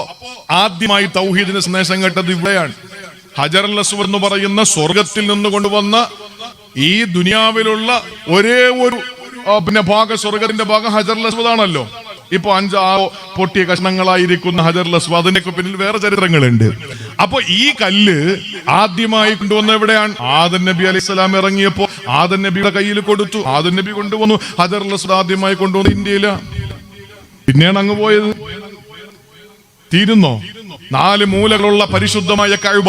ആദ്യമായി തൗഹീദിന്റെ സന്ദേശം കേട്ടത് ഇവിടെയാണ്. ഹജറുൽ അസ്വദ് എന്ന് പറയുന്ന സ്വർഗത്തിൽ നിന്ന് കൊണ്ടുവന്ന ഈ ദുനിയാവിലുള്ള ഒരേ ഒരു സ്വർഗത്തിന്റെ ഭാഗം ഹജറുൽ അസ്വദ് ആണല്ലോ. ഇപ്പൊ 5-6 പൊട്ടിയ കഷ്ണങ്ങളായിരിക്കുന്ന ഹജറുൽ അസ്വദ്, അതിനൊക്കെ പിന്നിൽ വേറെ ചരിത്രങ്ങളുണ്ട്. അപ്പൊ ഈ കല്ല് ആദ്യമായി കൊണ്ടുവന്ന എവിടെയാണ്? ആദം നബി അലൈഹിസ്സലാം ഇറങ്ങിയപ്പോ ആദം നബിയുടെ കയ്യിൽ കൊടുത്തു. ആദം നബി കൊണ്ടുവന്നു. ഹജറുൽ അസ്വദ് ആദ്യമായി കൊണ്ടുവന്നു ഇന്ത്യയില. പിന്നെയാണ് അങ്ങ് പോയത്. തീരുന്നോ? 4 മൂലകളുള്ള പരിശുദ്ധമായ കഅബ,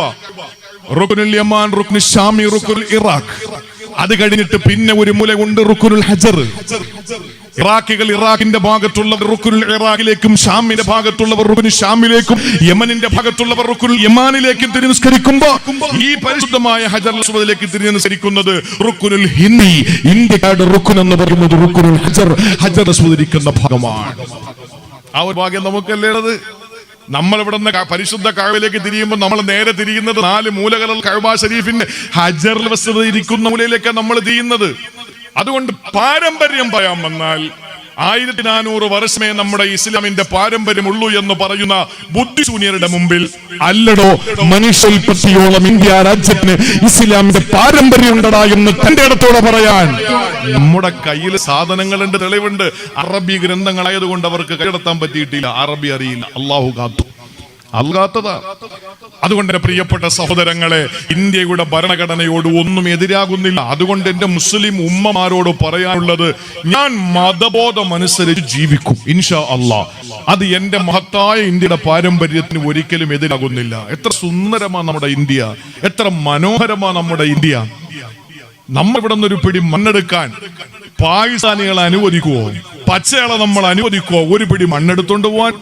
റുക്നുൽ യമാൻ, റുക്നുൽ ഷാമി, റുക്നുൽ ഇറാഖ്. അത് കഴിഞ്ഞിട്ട് പിന്നെ ഒരു മൂല ഉണ്ട്, റുക്നുൽ ഹജർ. ഇറാഖികൾ ഇറാഖിന്റെ ഭാഗത്തുള്ളവർ റുക്നുൽ ഇറാഖിലേക്കും, ഷാമിന്റെ ഭാഗത്തുള്ളവർ റുക്നുൽ ഷാമിലേക്കും, യമനിന്റെ ഭാഗത്തുള്ളവർ റുക്നുൽ യമാനിലേക്കും തിരിഞ്ഞ് നിസ്കരിക്കുമ്പോ ഈ പരിശുദ്ധമായ ഹജറുൽ അസ്വദിലേക്ക് തിരിഞ്ഞ് നിസ്കരിക്കുന്നത് റുക്നുൽ ഹിന്ദി. ഇന്ത്യയുടെ റുക്ൻ എന്ന് പറയുന്നത് റുക്നുൽ ഹജർ, ഹജർ അസ്വദ് ഇരിക്കുന്ന ഭാഗമാണ്. ആ ഒരു ഭാഗ്യം നമുക്കല്ലേ ഉള്ളത്. നമ്മൾ ഇവിടെ നിന്ന് പരിശുദ്ധ കഅബയിലേക്ക് തിരിയുമ്പോൾ നമ്മൾ നേരെ തിരിയുന്നത് 4 മൂലകളുള്ള കഅബ ഷരീഫിന്റെ ഹജറുൽ അസ്വദ് ഇരിക്കുന്ന മൂലയിലേക്കാണ് നമ്മൾ തിരിയുന്നത്. അതുകൊണ്ട് പാരമ്പര്യം പറയാൻ വന്നാൽ 1400 വർഷമേ നമ്മുടെ ഇസ്ലാമിന്റെ പാരമ്പര്യമുള്ളൂ എന്ന് പറയുന്ന ബുദ്ധിശൂന്യരുടെ മുമ്പിൽ അല്ലടോ മനുഷ്യോൽപത്തിയോളം ഇന്ത്യ രാജ്യത്തിന് ഇസ്ലാമിന്റെ പാരമ്പര്യം ഉണ്ടടാ എന്ന് തന്റെ അടുത്തോടെ പറയാൻ നമ്മുടെ കയ്യിൽ സാധനങ്ങളുണ്ട്, തെളിവുണ്ട്. അറബി ഗ്രന്ഥങ്ങളായതുകൊണ്ട് അവർക്ക് കൈയടത്താൻ പറ്റിയിട്ടില്ല, അറബി അറിയില്ല. അള്ളാഹു കാത്തു, അല്ലാത്തതാ. അതുകൊണ്ട് എന്റെ പ്രിയപ്പെട്ട സഹോദരങ്ങളെ, ഇന്ത്യയുടെ ഭരണഘടനയോട് ഒന്നും എതിരാകുന്നില്ല. അതുകൊണ്ട് എന്റെ മുസ്ലിം ഉമ്മമാരോട് പറയാനുള്ളത്, ഞാൻ മതബോധം അനുസരിച്ച് ജീവിക്കും ഇൻഷാ അല്ലാഹ്. അത് എന്റെ മഹത്തായ ഇന്ത്യയുടെ പാരമ്പര്യത്തിന് ഒരിക്കലും എതിരാകുന്നില്ല. എത്ര സുന്ദരമാണ് നമ്മുടെ ഇന്ത്യ, എത്ര മനോഹരമാണ് നമ്മുടെ ഇന്ത്യ. നമ്മൾ ഇവിടെ നിന്നൊരു പിടി മണ്ണെടുക്കാൻ പാകിസ്ഥാനികളെ അനുവദിക്കുവോ? പച്ചയാളെ നമ്മൾ അനുവദിക്കുവോ ഒരു പിടി മണ്ണെടുത്തോണ്ട് പോവാൻ?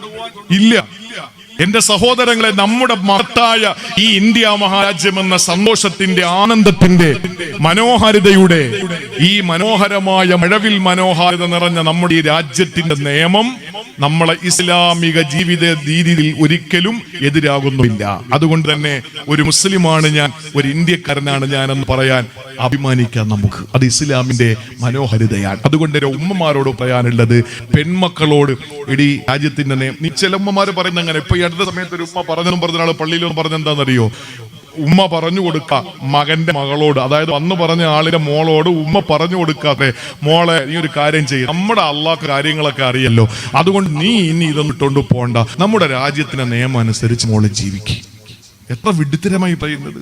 ഇല്ല. എന്റെ സഹോദരങ്ങളെ, നമ്മുടെ മഹത്തായ ഈ ഇന്ത്യ മഹാരാജ്യം എന്ന സന്തോഷത്തിന്റെ, ആനന്ദത്തിന്റെ, മനോഹാരിതയുടെ ഈ മനോഹരമായ മഴവിൽ മനോഹാരിത നിറഞ്ഞ നമ്മുടെ ഈ രാജ്യത്തിന്റെ നിയമം നമ്മളെ ഇസ്ലാമിക ജീവിത രീതിയിൽ ഒരിക്കലും എതിരാകുന്നില്ല. അതുകൊണ്ട് തന്നെ ഒരു മുസ്ലിമാണ് ഞാൻ, ഒരു ഇന്ത്യക്കാരനാണ് ഞാൻ എന്ന് പറയാൻ അഭിമാനിക്കാം നമുക്ക്. അത് ഇസ്ലാമിന്റെ മനോഹാരിതയാണ്. അതുകൊണ്ട് എന്റെ ഉമ്മമാരോട് പറയാനുള്ളത്, പെൺമക്കളോട് ഇടീ രാജ്യത്തിന്റെ നീ ചില ഉമ്മമാര് പറയുന്ന അങ്ങനെ. ഇപ്പൊ ഈ അടുത്ത സമയത്ത് ഒരു ഉമ്മ പറഞ്ഞ ആള് പള്ളിയിലൊന്നും പറഞ്ഞെന്താണെന്നറിയോ? ഉമ്മ പറഞ്ഞു കൊടുക്ക മകന്റെ മകളോട്, അതായത് അന്ന് പറഞ്ഞ ആളിന്റെ മോളോട് ഉമ്മ പറഞ്ഞു കൊടുക്കാതെ, മോളെ നീ ഒരു കാര്യം ചെയ്യും, നമ്മുടെ അള്ളാഹ് കാര്യങ്ങളൊക്കെ അറിയല്ലോ, അതുകൊണ്ട് നീ ഇനി ഇതൊന്നും ഇട്ടോണ്ട് പോണ്ട, നമ്മുടെ രാജ്യത്തിന്റെ നിയമം അനുസരിച്ച് മോളെ ജീവിക്കും. എത്ര വിഡ്ഢിത്തരമായി പറയുന്നത്,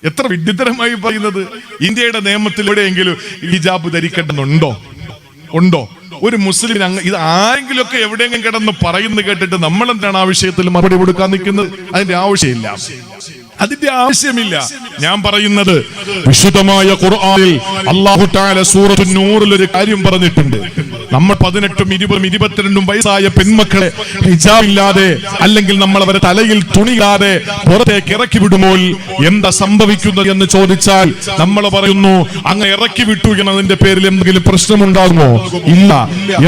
എത്ര വിഡ്ഢിത്തരമായി പറയുന്നത്. ഇന്ത്യയുടെ നിയമത്തിൽ എവിടെയെങ്കിലും ഹിജാബ് ധരിക്കേണ്ടതുണ്ടോ? ഉണ്ടോ? ഒരു മുസ്ലിം ഇത് ആരെങ്കിലും ഒക്കെ എവിടെയെങ്കിലും കിടന്ന് പറയുന്നത് കേട്ടിട്ട് നമ്മൾ എന്താണ് ആ വിഷയത്തിൽ മറുപടി കൊടുക്കാൻ നിൽക്കുന്നത്? അതിന്റെ ആവശ്യമില്ല, അതിന്റെ ആവശ്യമില്ല. ഞാൻ പറയുന്നത്, വിശുദ്ധമായ ഖുർആനിൽ അല്ലാഹു തആല സൂറത്തു നൂറിൽ ഒരു കാര്യം പറഞ്ഞിട്ടുണ്ട്. നമ്മൾ 18, 20, 22 വയസ്സായ പെൺമക്കളെ ഹിജാബ് ഇല്ലാതെ, അല്ലെങ്കിൽ നമ്മൾ അവരെ തലയിൽ തുണിയില്ലാതെ പുറത്തേക്ക് ഇറക്കി വിടുമ്പോൾ എന്താ സംഭവിക്കുന്നത് എന്ന് ചോദിച്ചാൽ നമ്മൾ പറയുന്നു, അങ്ങ് ഇറക്കി വിട്ടു എന്നതിന്റെ പേരിൽ എന്തെങ്കിലും പ്രശ്നമുണ്ടാകുമോ? ഇല്ല.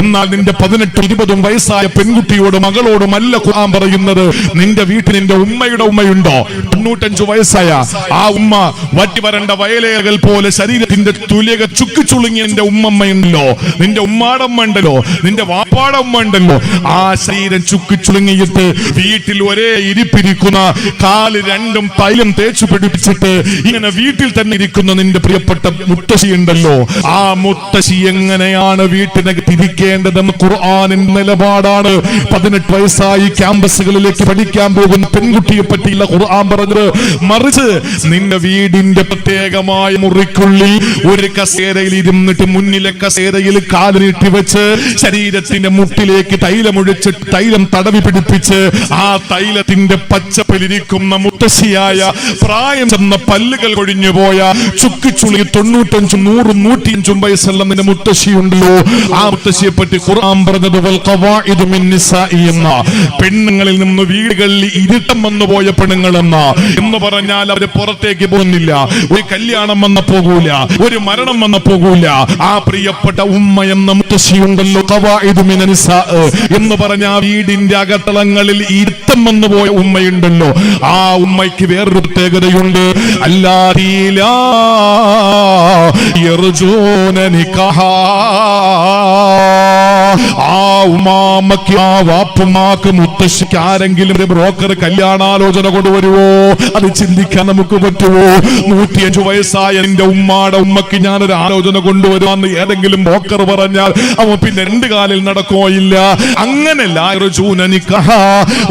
എന്നാൽ നിന്റെ 18, 20 വയസ്സായ പെൺകുട്ടിയോട്, മകളോടുമല്ല ഖുർആൻ പറയുന്നത്. നിന്റെ വീട്ടിൽ നിന്റെ ഉമ്മയുടെ ഉമ്മയുണ്ടോ? 95 വയസ്സായ ആ ഉമ്മ വറ്റി വരണ്ട വയലേകൾ പോലെ ശരീരത്തിന്റെ തുലിക ചുക്കിച്ചുളുങ്ങിയ നിന്റെ ഉമ്മമ്മയുണ്ടല്ലോ, നിന്റെ ഉമ്മാടമ്മ ഉണ്ടല്ലോ, നിന്റെ വാപ്പാടമ്മ ഉണ്ടല്ലോ, ആ ശരീരം ചുക്കിച്ചുളുങ്ങിയിട്ട് വീട്ടിൽ ഒരേ ഇരിപ്പിരിക്കുന്ന, കാല് രണ്ടും തൈലം തേച്ചു പിടിപ്പിച്ചിട്ട് ഇങ്ങനെ വീട്ടിൽ തന്നെ ഇരിക്കുന്ന നിന്റെ പ്രിയപ്പെട്ട മുത്തശ്ശി ഉണ്ടല്ലോ, ആ മുത്തശ്ശി എങ്ങനെയാണ് വീട്ടിനകത്ത് ഇരിക്കേണ്ടതെന്ന് ഖുർആനിന്റെ നിലപാടാണ്. 18 വയസ്സായി ക്യാമ്പസുകളിലേക്ക് പഠിക്കാൻ പോകുന്ന പെൺകുട്ടിയെ പറ്റിയുള്ള ഖുർആൻ പറഞ്ഞത്. മറിച്ച് നിന്റെ വീടിന്റെ പ്രത്യേകമായ മുറിക്കുള്ളിൽ ഒരു കസേരയിൽ ഇരുന്നിട്ട് മുന്നിലെ കസേരയിൽ കാലിനിട്ട് വെച്ച് ശരീരത്തിന്റെ മുട്ടിലേക്ക് തൈലമൊഴിച്ച് തൈലം തടവി പിടിപ്പിച്ച് ആ തൈലത്തിന്റെ പച്ചപ്പിലിരിക്കുന്ന മുത്തശ്ശിയായ, പ്രായം ചെന്ന പല്ലുകൾ കൊഴിഞ്ഞുപോയ, ചുക്കിച്ചുളി 95, 100, 105 വയസ്സുള്ള നിന്റെ മുത്തശ്ശിയുണ്ടല്ലോ, ആ മുത്തശ്ശിയെ പറ്റി ഖുർആൻ പറഞ്ഞത് വൽ ഖവാഇദു മിൻ നിസാഇ എന്ന, പെണ്ണുങ്ങളിൽ നിന്ന് വീടുകളിൽ ഇരുട്ടം വന്നു പോയ പെണ്ണുങ്ങളെന്ന എന്ന് പറഞ്ഞാൽ അവര് പുറത്തേക്ക് പോകുന്നില്ല. ഒരു കല്യാണം വന്ന പോകൂല, ഒരു മരണം വന്ന പോകൂല. ആ പ്രിയപ്പെട്ട ഉമ്മ എന്ന മുത്തശ്ശിയുണ്ടല്ലോ, ഖവാഇദു മിൻ നിസാ എന്ന് പറഞ്ഞ വീടിന്റെ അകത്തളങ്ങളിൽ ഇരുത്തം വന്നു പോയ ഉമ്മയുണ്ടല്ലോ, ആ ഉമ്മയ്ക്ക് വേറൊരു പ്രത്യേകതയുണ്ട്. അല്ലാഹീലാ യർജൂന നികാഹാ. ആ ഉമ്മാമ്മക്ക്, ആ വാപ്പുമാക്ക്, മുത്തശ്ശിക്ക് ആരെങ്കിലും ഒരു ബ്രോക്കർ കല്യാണാലോചന കൊണ്ടുവരുവോ? അത് ചിന്തിക്കാൻ നമുക്ക് പറ്റുമോ? 105 വയസ്സായ എന്റെ ഉമ്മാടെ ഉമ്മക്ക് ഞാനൊരു ആലോചന കൊണ്ടുവരുവാന്ന് ഏതെങ്കിലും ബ്രോക്കർ പറഞ്ഞാൽ അവൻ പിന്നെ 2 കാലിൽ നടക്കോ? ഇല്ല. അങ്ങനെ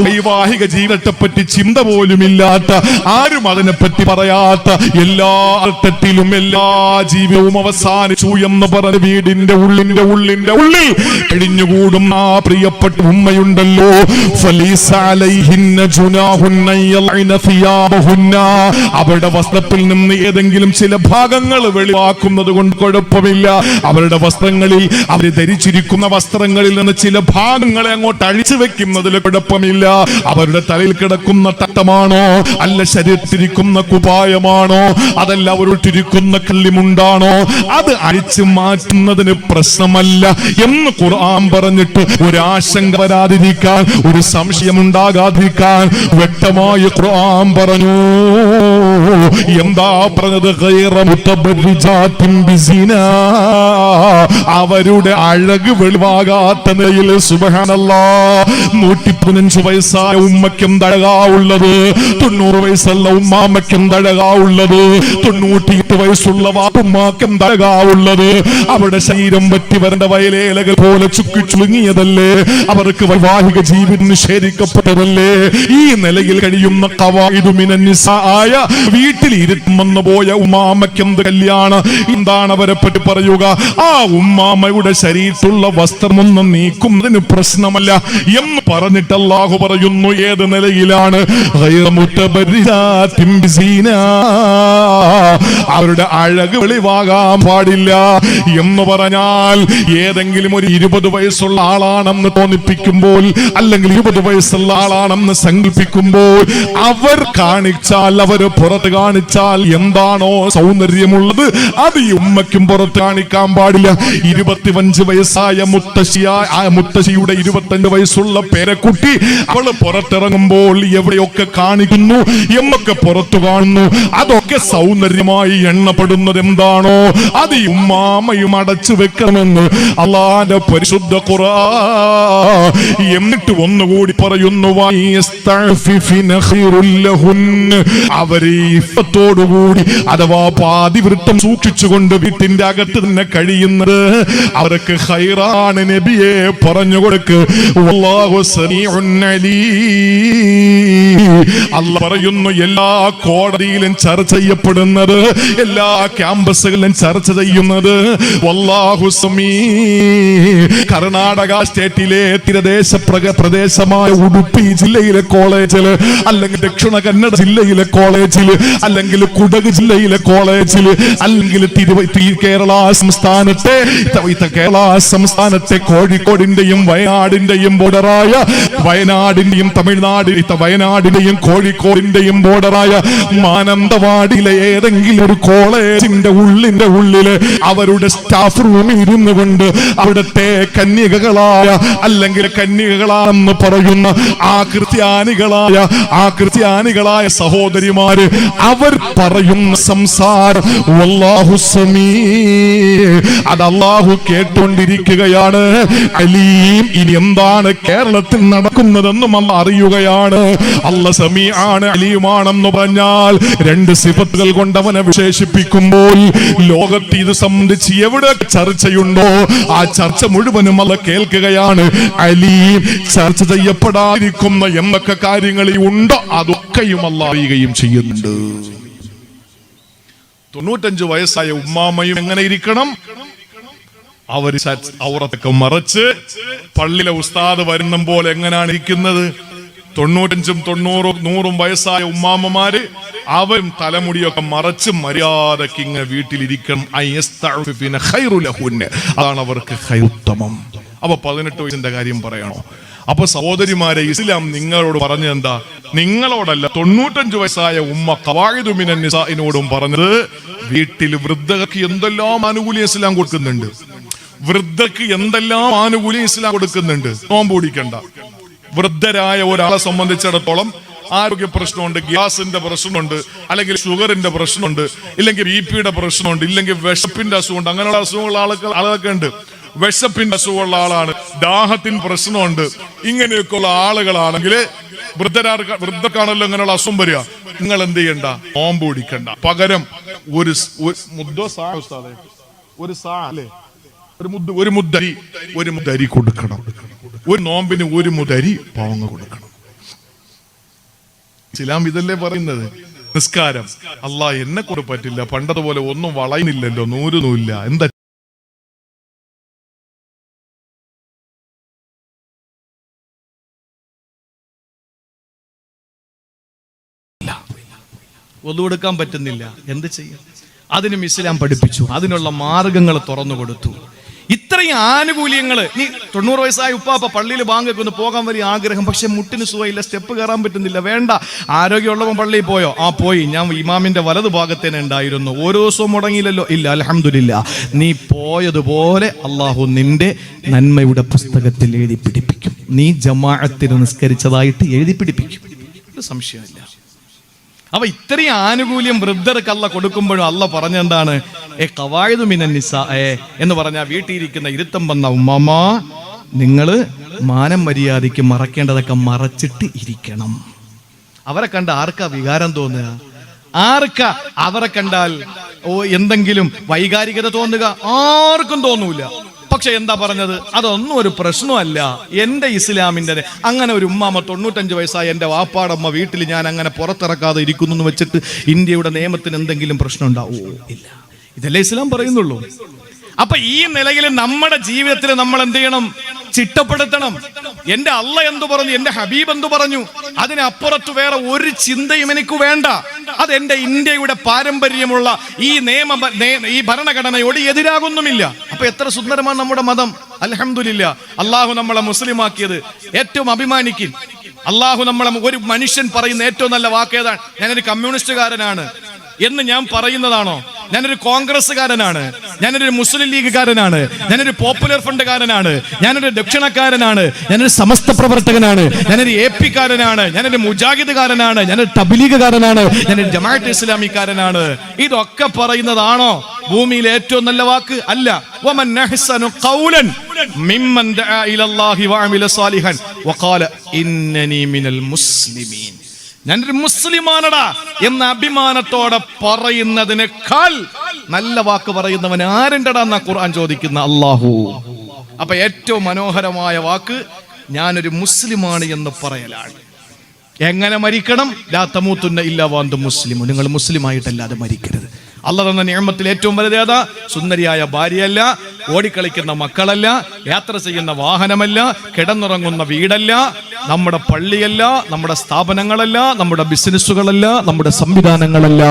വൈവാഹിക ജീവിതത്തെ പറ്റി ചിന്ത പോലും ഇല്ലാത്ത, ആരും അതിനെപ്പറ്റി പറയാത്ത, എല്ലാ അർത്ഥത്തിലും എല്ലാ ജീവിതവും അവസാനിച്ചു എന്ന് പറഞ്ഞ വീടിന്റെ ഉള്ളിൽ കഴിഞ്ഞുകൂടും ആ പ്രിയപ്പെട്ട ഉമ്മയുണ്ടല്ലോ, അവരുടെ വസ്ത്രത്തിൽ നിന്ന് ഏതെങ്കിലും ചില ഭാഗങ്ങൾ വെളിവാക്കുന്നത് കൊണ്ട് കുഴപ്പമില്ല. അവരുടെ വസ്ത്രങ്ങളിൽ, അവർ ധരിച്ചിരിക്കുന്ന വസ്ത്രങ്ങളിൽ നിന്ന് ചില ഭാഗങ്ങളെ അങ്ങോട്ട് അഴിച്ചു വെക്കുന്നതിൽ കുഴപ്പമില്ല. അവരുടെ തലയിൽ കിടക്കുന്ന തട്ടമാണോ, അല്ല ശരീരത്തിരിക്കുന്ന കുപായമാണോ, അതല്ല അവരിട്ടിരിക്കുന്ന കല്ലിമുണ്ടാണോ, അത് അഴിച്ചു മാറ്റുന്നതിന് പ്രശ്നമല്ല എന്ന് ഖുർആൻ ഖുർആൻ പറഞ്ഞിട്ട് ഒരു ആശങ്ക വരാതിരിക്കാൻ, ഒരു സംശയം ഉണ്ടാകാതിരിക്കാൻ വ്യക്തമായി ഖുർആൻ പറഞ്ഞു. എന്താ പറഞ്ഞത്? ഗൈറ മുതബർരിജാത്തിൻ ബിസിനാ, അവരുടെ അഴക് വെളിവാകാത്ത നിലയിൽ. സുബ്ഹാനല്ലാഹ്. 115 വയസ്സായ ഉമ്മയ്ക്കും തഴകാവുള്ളത്, 90 വയസ്സുള്ള ഉമ്മാമയ്ക്കും തഴകാവുള്ളത്, 98 വയസ്സുള്ള വാപ്പുമ്മാക്കും തഴകാവുള്ളത്. അവരുടെ ശരീരം പറ്റി വരേണ്ട വയലേലകൾ പോലെ ചുക്കി ചുളുങ്ങിയതല്ലേ, അവർക്ക് വൈവാഹിക ജീവിതം നിഷേധിക്കപ്പെട്ടതല്ലേ. ഈ നിലയിൽ കഴിയുന്ന ഖവായിദു മിനൻ നിസായ വീട്ടിൽ ഇരുത്തുമെന്ന് പോയ ഉമ്മാമയ്ക്കും കല്യാണം. എന്താണ് അവരെ പറ്റി പറയുക? ആ ഉമ്മാമയുടെ ശരീരത്തുള്ള വസ്ത്രമൊന്നും നീക്കുന്നതിന് പ്രശ്നമല്ല എന്ന് പറഞ്ഞിട്ട് അല്ലാഹു പറയുന്നു. ഏത് നിലയിലാണ്? അവരുടെ അഴക് വെളിവാകാൻ പാടില്ല എന്ന് പറഞ്ഞാൽ, ഏതെങ്കിലും ഒരു 20 വയസ്സുള്ള ആളാണെന്ന് തോന്നിപ്പിക്കുമ്പോൾ, അല്ലെങ്കിൽ 20 വയസ്സുള്ള ആളാണെന്ന് സങ്കല്പിക്കുമ്പോൾ അവർ കാണിച്ചാൽ, അവർ പുറത്ത് കാണിച്ചാൽ എന്താണോ സൗന്ദര്യമുള്ളത് അത് ഈ ഉമ്മയ്ക്കും പുറത്ത് കാണിക്കാൻ പാടില്ല. 25 വയസ്സായ മുത്തശ്ശിയുടെ 25 വയസ്സുള്ള പേരക്കുട്ടി അവള് പുറത്തിറങ്ങുമ്പോൾ എവിടെയൊക്കെ കാണിക്കുന്നു, എന്നൊക്കെ പുറത്തു കാണുന്നു, അതൊക്കെ സൗന്ദര്യമായി എണ്ണപ്പെടുന്നത് എന്താണോ അത് ഈ ഉമ്മാമയും അടച്ചു വെക്കണമെന്ന് അല്ലാഹുവിന്റെ പരിശുദ്ധ ഖുർആൻ. എന്നിട്ട് ഒന്നുകൂടി പറയുന്നു, അവരെ ഇഫ്ഫത്തോടുകൂടി അഥവാ പാതിവൃത്തം സൂക്ഷിച്ചുകൊണ്ട് വീട്ടിന്റെ അകത്ത് തന്നെ കഴിയുന്നത് അവർക്ക് ഖൈറാണ്. നബിയെ പറഞ്ഞു കൊടുക്ക്. വല്ലാഹു സമീഉൻ അലീം. അല്ലാഹു പറയുന്നു, എല്ലാ കോടതിയിലും ചർച്ച ചെയ്യപ്പെടുന്നത്, എല്ലാ ക്യാമ്പസുകളിലും ചർച്ച ചെയ്യുന്നത് വല്ലാഹു സമീ. കർണാടക സ്റ്റേറ്റിലെ തീരദേശ പ്രദേശമായ ഉടുപ്പി ജില്ലയിലെ കോളേജിൽ, അല്ലെങ്കിൽ ദക്ഷിണ കന്നഡ ജില്ലയിലെ കോളേജിൽ, അല്ലെങ്കിൽ കുടക് ജില്ലയിലെ കോളേജിൽ, അല്ലെങ്കിൽ കേരള സംസ്ഥാനത്തെ കോഴിക്കോടിന്റെയും വയനാടിന്റെയും ബോർഡറായ, വയനാടിന്റെയും വയനാടിന്റെയും കോഴിക്കോടിന്റെയും ബോർഡറായ മാനന്തവാടിയിലെ ഏതെങ്കിലും ഒരു കോളേജിന്റെ ഉള്ളില് അവരുടെ സ്റ്റാഫ് റൂമിൽ ഇരുന്നു കൊണ്ട് അവിടുത്തെ കന്യകകളായ, അല്ലെങ്കിൽ കന്യകകളാണെന്ന് പറയുന്ന ആ ക്രിസ്ത്യാനികളായ സഹോദരിമാര് അവർ പറയുന്ന സംസാരം വല്ലാഹു സമീ, അത് അല്ലാഹു കേട്ടുകൊണ്ടിരിക്കുകയാണ്. അലീം. ഇനി എന്താണ് കേരളത്തിൽ നടക്കുന്നതെന്നും അല്ലാഹു അറിയുകയാണ്. അല്ലാഹു സമീആണ്, അലീമാണെന്ന് പറഞ്ഞാൽ 2 സിഫത്തുകൾ കൊണ്ട് അവനെ വിശേഷിപ്പിക്കുമ്പോൾ ലോകത്ത് ഇത് സംബന്ധിച്ച് എവിടെ ചർച്ചയുണ്ടോ ആ ചർച്ച മുഴുവനും അല്ലാഹു കേൾക്കുകയാണ്. അലീം. ചർച്ച ചെയ്യപ്പെടാതിരിക്കുന്ന എന്തൊക്കെ കാര്യങ്ങൾ ഉണ്ടോ അതൊക്കെയും അല്ലാഹു അറിയുകയും ചെയ്യുന്നുണ്ട്. 95 വയസ്സായ ഉമ്മാമയും എങ്ങനെ ഇരിക്കണം? അവർ ഔറത്തൊക്കെ മറച്ച് പള്ളിയിലെ ഉസ്താദ് വരുന്ന പോലെ എങ്ങനെയാണ് ഇരിക്കുന്നത്? 95ഉം 90ഉം 100ഉം വയസ്സായ ഉമ്മാമ്മമാര് അവരും തലമുടിയൊക്കെ മറച്ച് മര്യാദക്ക് ഇങ്ങനെ വീട്ടിലിരിക്കണം. അതാണ് അവർക്ക് ഉത്തമം. അപ്പൊ 18 വയസ്സിന്റെ കാര്യം പറയണോ? അപ്പൊ സഹോദരിമാരെ, ഇസ്ലാം നിങ്ങളോട് പറഞ്ഞത് എന്താ? നിങ്ങളോടല്ല, 95 വയസ്സായ ഉമ്മ ഖവായിദു മിനൻ നിസാഇനോടും പറഞ്ഞത്, വീട്ടിൽ വൃദ്ധർക്ക് എന്തെല്ലാം ആനുകൂല്യം ഇസ്ലാം കൊടുക്കുന്നുണ്ട്. വൃദ്ധക്ക് എന്തെല്ലാം ആനുകൂല്യം ഇസ്ലാം കൊടുക്കുന്നുണ്ട്. നോമ്പ് പിടിക്കണ്ട. വൃദ്ധരായ ഒരാളെ സംബന്ധിച്ചിടത്തോളം ആരോഗ്യ പ്രശ്നമുണ്ട്, ഗ്യാസിന്റെ പ്രശ്നമുണ്ട്, അല്ലെങ്കിൽ ഷുഗറിന്റെ പ്രശ്നമുണ്ട്, ഇല്ലെങ്കിൽ BP യുടെ പ്രശ്നമുണ്ട്, ഇല്ലെങ്കിൽ വിശപ്പിന്റെ അസുഖമുണ്ട്. അങ്ങനെയുള്ള അസുഖമുള്ള ആളുകളൊക്കെ ഉണ്ട്. വിശപ്പിന്റെ അസുഖമുള്ള ആളാണ്, ദാഹത്തിന് പ്രശ്നമുണ്ട്. ഇങ്ങനെയൊക്കെയുള്ള ആളുകളാണെങ്കിൽ വൃദ്ധക്കാണല്ലോ ഇങ്ങനെയുള്ള അസുഖം വരിക. നിങ്ങൾ എന്ത് ചെയ്യണ്ട? നോമ്പ് പിടിക്കണ്ട. പകരം ഒരു മുദ്ദരി കൊടുക്കണം. ഒരു നോമ്പിന് 1 മുദ്ദരി പാവങ്ങ കൊടുക്കണം. ഇസ്ലാം ഇതല്ലേ പറയുന്നത്? നിസ്കാരം അല്ലാഹ് എന്നെ കൊണ്ട് പറ്റില്ല, പണ്ടതുപോലെ ഒന്നും വളയുന്നില്ലല്ലോ, നൂരൊന്നുമില്ല, എന്താ ഒതുവെടുക്കാൻ പറ്റുന്നില്ല, എന്ത് ചെയ്യാം? അതിനും ഇസ്ലാം പഠിപ്പിച്ചു, അതിനുള്ള മാർഗങ്ങൾ തുറന്നു കൊടുത്തു. ഇത്ര ഇത്രയും ആനുകൂല്യങ്ങള്. നീ 90 വയസ്സായ ഉപ്പാപ്പ പള്ളിയിൽ ബാങ്കൊക്കെ ഒന്ന് പോകാൻ വലിയ ആഗ്രഹം, പക്ഷെ മുട്ടിന് സുഖമില്ല, സ്റ്റെപ്പ് കയറാൻ പറ്റുന്നില്ല. വേണ്ട, ആരോഗ്യമുള്ളവൻ പള്ളിയിൽ പോയോ? പോയി. ഞാൻ ഇമാമിന്റെ വലതു ഭാഗത്തേനെ ഉണ്ടായിരുന്നു. ഓരോ ദിവസവും മുടങ്ങിയില്ലല്ലോ. ഇല്ല, അൽഹംദുലില്ലാ. നീ പോയതുപോലെ അള്ളാഹു നിന്റെ നന്മയുടെ പുസ്തകത്തിൽ എഴുതി പിടിപ്പിക്കും. നീ ജമാഅത്തിന് നിസ്കരിച്ചതായിട്ട് എഴുതി പിടിപ്പിക്കും, ഒരു സംശയമില്ല. അപ്പൊ ഇത്രയും ആനുകൂല്യം വൃദ്ധർക്ക് അല്ല കൊടുക്കുമ്പോഴും അല്ല പറഞ്ഞെന്താണ്? ഖവായിദു മിനൻ നിസാ എന്ന് പറഞ്ഞാൽ വീട്ടിലിരിക്കുന്ന ഇരുത്തം വന്ന ഉമ്മ, നിങ്ങള് മാനം മര്യാദയ്ക്ക് മറക്കേണ്ടതൊക്കെ മറച്ചിട്ട് ഇരിക്കണം. അവരെ കണ്ട ആർക്കാ വികാരം തോന്നുക? ആർക്കാ അവരെ കണ്ടാൽ എന്തെങ്കിലും വൈകാരികത തോന്നുക? ആർക്കും തോന്നൂല. പക്ഷെ എന്താ പറഞ്ഞത്? അതൊന്നും ഒരു പ്രശ്നമല്ല. എന്റെ ഇസ്ലാമിന്റെ അങ്ങനെ ഒരു ഉമ്മാമ 95 വയസ്സായ എന്റെ വാപ്പാടമ്മ വീട്ടിൽ ഞാൻ അങ്ങനെ പുറത്തിറക്കാതെ ഇരിക്കുന്നു എന്ന് വെച്ചിട്ട് ഇന്ത്യയുടെ നിയമത്തിന് എന്തെങ്കിലും പ്രശ്നം ഉണ്ടാവോ? ഇല്ല. ഇതല്ലേ ഇസ്ലാം പറയുന്നുള്ളൂ. അപ്പൊ ഈ നിലയിൽ നമ്മുടെ ജീവിതത്തിൽ നമ്മൾ എന്ത് ചെയ്യണം? ചിട്ടപ്പെടുത്തണം. എന്റെ അള്ള എന്തു പറഞ്ഞു, എന്റെ ഹബീബ് എന്തു പറഞ്ഞു, അതിനപ്പുറത്ത് വേറെ ഒരു ചിന്തയും എനിക്ക് വേണ്ട. അതെന്റെ ഇന്ത്യയുടെ പാരമ്പര്യമുള്ള ഈ ഭരണഘടനയോട് എതിരാകുന്നുമില്ല. അപ്പൊ എത്ര സുന്ദരമാണ് നമ്മുടെ മതം. അൽഹംദുലില്ലാ, അള്ളാഹു നമ്മളെ മുസ്ലിമാക്കിയത് ഏറ്റവും അഭിമാനിക്കും. അള്ളാഹു നമ്മളെ, ഒരു മനുഷ്യൻ പറയുന്ന ഏറ്റവും നല്ല വാക്ക് ഏതാണ്? ഞാനൊരു കമ്മ്യൂണിസ്റ്റുകാരനാണ് എന്ന് ഞാൻ പറയുന്നതാണോ? ഞാനൊരു കോൺഗ്രസ്സുകാരനാണ്, ഞാനൊരു മുസ്ലിം ലീഗുകാരനാണ്, ഞാനൊരു പോപ്പുലർ ഫണ്ടുകാരനാണ്, ഞാനൊരു ദക്ഷിണക്കാരനാണ്, ഞാനൊരു സമസ്ത പ്രവർത്തകനാണ്, ഞാനൊരു AP കാരനാണ്, ഞാനൊരു മുജാഹിദുകാരനാണ്, ഞാനൊരു തബ്ലീഗുകാരനാണ്, ഞാനൊരു ജമാഅത്ത് ഇസ്ലാമിക്കാരനാണ്. ഇതൊക്കെ പറയുന്നതാണോ ഭൂമിയിലെ ഏറ്റവും നല്ല വാക്ക്? അല്ല. വമൻ അഹ്സനു ഖൗലൻ മിമ്മൻ ദഅ ഇലല്ലാഹി വഅമില സാലിഹൻ വഖാല ഇന്നനി മിനൽ മുസ്ലിമീൻ. ഞാനൊരു മുസ്ലിമാനടാ എന്ന അഭിമാനത്തോടെ പറയുന്നതിനേക്കാൾ നല്ല വാക്ക് പറയുന്നവൻ ആരുണ്ടടാ എന്നാ ഖുർആൻ ചോദിക്കുന്ന അല്ലാഹു. അപ്പൊ ഏറ്റവും മനോഹരമായ വാക്ക് ഞാനൊരു മുസ്ലിമാണ് എന്ന് പറയലാണ്. എങ്ങനെ മരിക്കണം? ലാ തമൂതുന്ന ഇല്ലാ വഅൻതും മുസ്ലിമൂൻ. നിങ്ങൾ മുസ്ലിമായിട്ടല്ലാതെ മരിക്കരുത്. അല്ലാഹ് തന്ന നിഅമത്തിൽ ഏറ്റവും വലുതേതാ? സുന്ദരിയായ ഭാര്യയല്ല, ഓടിക്കളിക്കുന്ന മക്കളല്ല, യാത്ര ചെയ്യുന്ന വാഹനമല്ല, കിടന്നുറങ്ങുന്ന വീടല്ല, നമ്മുടെ പള്ളിയല്ല, നമ്മുടെ സ്ഥാപനങ്ങളല്ല, നമ്മുടെ ബിസിനസ്സുകളല്ല, നമ്മുടെ സംവിധാനങ്ങളല്ല.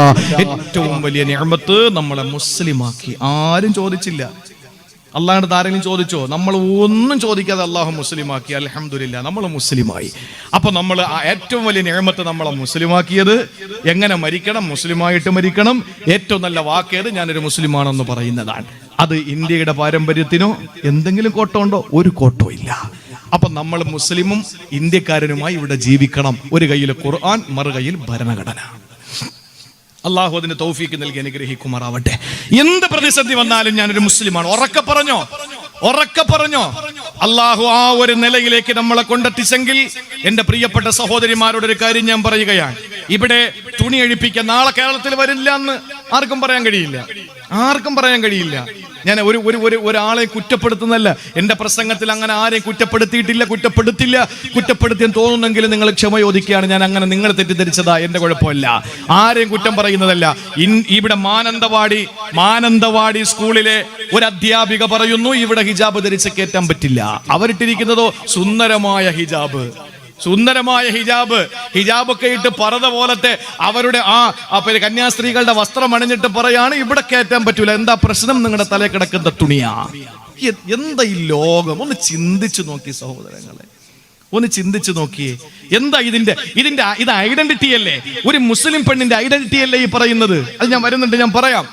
ഏറ്റവും വലിയ നിഅമത്ത് നമ്മളെ മുസ്ലിമാക്കി. ആരും ചോദിച്ചില്ല. അള്ളാഹുടെ ആരെങ്കിലും ചോദിച്ചോ? നമ്മൾ ഒന്നും ചോദിക്കാതെ അള്ളാഹു മുസ്ലിമാക്കി. അൽഹംദുലില്ലാ, നമ്മൾ മുസ്ലിമായി. അപ്പൊ നമ്മൾ ഏറ്റവും വലിയ നിഅമത്ത് നമ്മളെ മുസ്ലിമാക്കിയത്. എങ്ങനെ മരിക്കണം? മുസ്ലിമായിട്ട് മരിക്കണം. ഏറ്റവും നല്ല വാക്കേത്? ഞാനൊരു മുസ്ലിമാണെന്ന് പറയുന്നതാണ്. അത് ഇന്ത്യയുടെ പാരമ്പര്യത്തിനോ എന്തെങ്കിലും കോട്ടമുണ്ടോ? ഒരു കോട്ടോ ഇല്ല. അപ്പൊ നമ്മൾ മുസ്ലിമും ഇന്ത്യക്കാരനുമായി ഇവിടെ ജീവിക്കണം. ഒരു കയ്യിൽ ഖുർആൻ, മറുകൈയിൽ ഭരണഘടന. അള്ളാഹു അതിന് തൗഫീക്ക് നൽകി അനുഗ്രഹിക്കുമാറാവട്ടെ. എന്ത് പ്രതിസന്ധി വന്നാലും ഞാനൊരു മുസ്ലിമാണ്. ഉറക്കെ പറഞ്ഞോ, ഉറക്കെ പറഞ്ഞോ. അള്ളാഹു ആ ഒരു നിലയിലേക്ക് നമ്മളെ കൊണ്ടെത്തിച്ചെങ്കിൽ എന്റെ പ്രിയപ്പെട്ട സഹോദരിമാരോട് ഒരു കാര്യം ഞാൻ പറയുകയാണ്. ഇവിടെ തുണി അഴിപ്പിക്കാൻ നാളെ കേരളത്തിൽ വരില്ല എന്ന് ആർക്കും പറയാൻ കഴിയില്ല. ആർക്കും പറയാൻ കഴിയില്ല. ഞാൻ ഒരാളെ കുറ്റപ്പെടുത്തുന്നല്ല. എന്റെ പ്രസംഗത്തിൽ അങ്ങനെ ആരെയും കുറ്റപ്പെടുത്തിയിട്ടില്ല, കുറ്റപ്പെടുത്തിയെന്ന് തോന്നുന്നെങ്കിൽ നിങ്ങൾ ക്ഷമ ചോദിക്കുകയാണ്. ഞാൻ അങ്ങനെ നിങ്ങൾ തെറ്റിദ്ധരിച്ചതാ, എന്റെ കുഴപ്പമില്ല. ആരെയും കുറ്റം പറയുന്നതല്ല. ഇവിടെ മാനന്തവാടി സ്കൂളിലെ ഒരു അധ്യാപിക പറയുന്നു, ഇവിടെ ഹിജാബ് ധരിച്ച് കയറ്റാൻ പറ്റില്ല. അവരിട്ടിരിക്കുന്നതോ സുന്ദരമായ ഹിജാബ്. ഹിജാബൊക്കെ ഇട്ട് പർദ്ദ പോലത്തെ അവരുടെ കന്യാസ്ത്രീകളുടെ വസ്ത്രം അണിഞ്ഞിട്ട് പറയാണ് ഇവിടെ കയറ്റാൻ പറ്റൂല. എന്താ പ്രശ്നം? നിങ്ങളുടെ തലയിൽ കിടക്കുന്ന തുണിയാ. എന്താ ഈ ലോകം? ഒന്ന് ചിന്തിച്ചു നോക്കി സഹോദരങ്ങളെ, ഒന്ന് ചിന്തിച്ചു നോക്കിയേ. എന്താ ഇത് ഐഡന്റിറ്റി അല്ലേ? ഒരു മുസ്ലിം പെണ്ണിന്റെ ഐഡന്റിറ്റി അല്ലേ ഈ പറയുന്നത്? അത് ഞാൻ വരുന്നുണ്ട്, ഞാൻ പറയാം.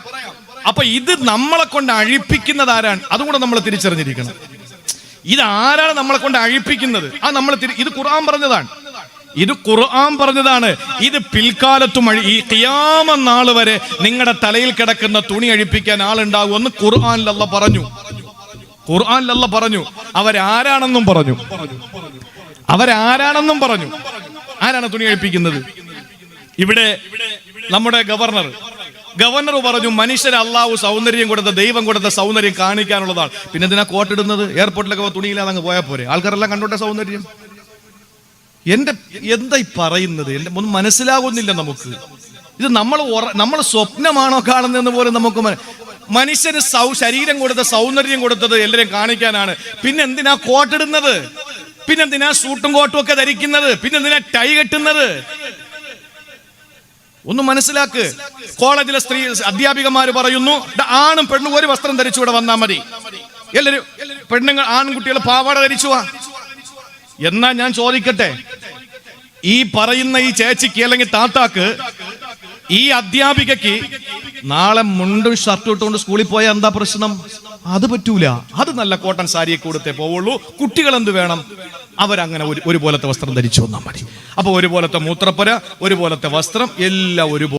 അപ്പൊ ഇത് നമ്മളെ കൊണ്ട് അഴിപ്പിക്കുന്നത് ആരാണ്? അതുകൂടെ നമ്മൾ തിരിച്ചറിഞ്ഞിരിക്കണം. ഇതാരാണ് നമ്മളെ കൊണ്ട് അഴിപ്പിക്കുന്നത്? ഇത് ഖുർആൻ പറഞ്ഞതാണ്. ഇത് പിൽക്കാലത്തും ഈ ഖിയാമത്ത് നാൾ വരെ നിങ്ങളുടെ തലയിൽ കിടക്കുന്ന തുണി അഴിപ്പിക്കാൻ ആളുണ്ടാകുമെന്ന് ഖുർആനിൽ അല്ലാഹ് പറഞ്ഞു. അവരാരാണെന്നും പറഞ്ഞു. ആരാണ് തുണി അഴിപ്പിക്കുന്നത്? ഇവിടെ നമ്മുടെ ഗവർണർ പറഞ്ഞു, മനുഷ്യരെ അള്ളാഹു സൗന്ദര്യം കൊടുത്ത, ദൈവം കൊടുത്ത സൗന്ദര്യം കാണിക്കാനുള്ളതാണ്. പിന്നെ എന്തിനാ കോട്ടിടുന്നത്? എയർപോർട്ടിലൊക്കെ തുണിയില്ലാതെ അങ്ങ് പോയാൽ പോരെ? ആൾക്കാരെല്ലാം കണ്ടോട്ടെ സൗന്ദര്യം. എന്താ ഈ പറയുന്നത്? ഒന്നും മനസ്സിലാകുന്നില്ല നമുക്ക്. ഇത് നമ്മൾ സ്വപ്നമാണോ കാണുന്നതെന്ന് പോലും നമുക്ക്. മനുഷ്യന് ശരീരം കൊടുത്ത, സൗന്ദര്യം കൊടുത്തത് എല്ലാവരെയും കാണിക്കാനാണ്. പിന്നെ എന്തിനാ കോട്ടിടുന്നത്? പിന്നെന്തിനാ സൂട്ടും കോട്ടും ഒക്കെ ധരിക്കുന്നത്? പിന്നെന്തിനാ ടൈ കെട്ടുന്നത്? ഒന്ന് മനസ്സിലാക്ക്. കോളേജിലെ അധ്യാപികമാര് പറയുന്നു, ആണും പെണ്ണും ഒരു വസ്ത്രം ധരിച്ചു ഇവിടെ വന്നാൽ മതി. എല്ലാരും പെണ്ണുങ്ങൾ ആൺകുട്ടികൾ പാവാട ധരിച്ചു വാ. എന്നാ ഞാൻ ചോദിക്കട്ടെ, ഈ പറയുന്ന ഈ ചേച്ചിക്ക് അല്ലെങ്കിൽ താത്താക്ക്, ഈ അധ്യാപികക്ക് നാളെ മുണ്ടും ഷർട്ടും ഇട്ടുകൊണ്ട് സ്കൂളിൽ പോയാൽ എന്താ പ്രശ്നം? അത് പറ്റൂല. അത് നല്ല കോട്ടൺ സാരിയെ കൊടുത്തേ പോവുള്ളൂ. കുട്ടികൾ എന്ത് വേണം? അവരങ്ങനെ ഒരുപോലത്തെ വസ്ത്രം ധരിച്ചു വന്നാൽ മതി. അപ്പൊ ഒരുപോലത്തെ മൂത്രപ്പുര, ഒരുപോലത്തെ വസ്ത്രം, എല്ലാം ഒരുപോലെ.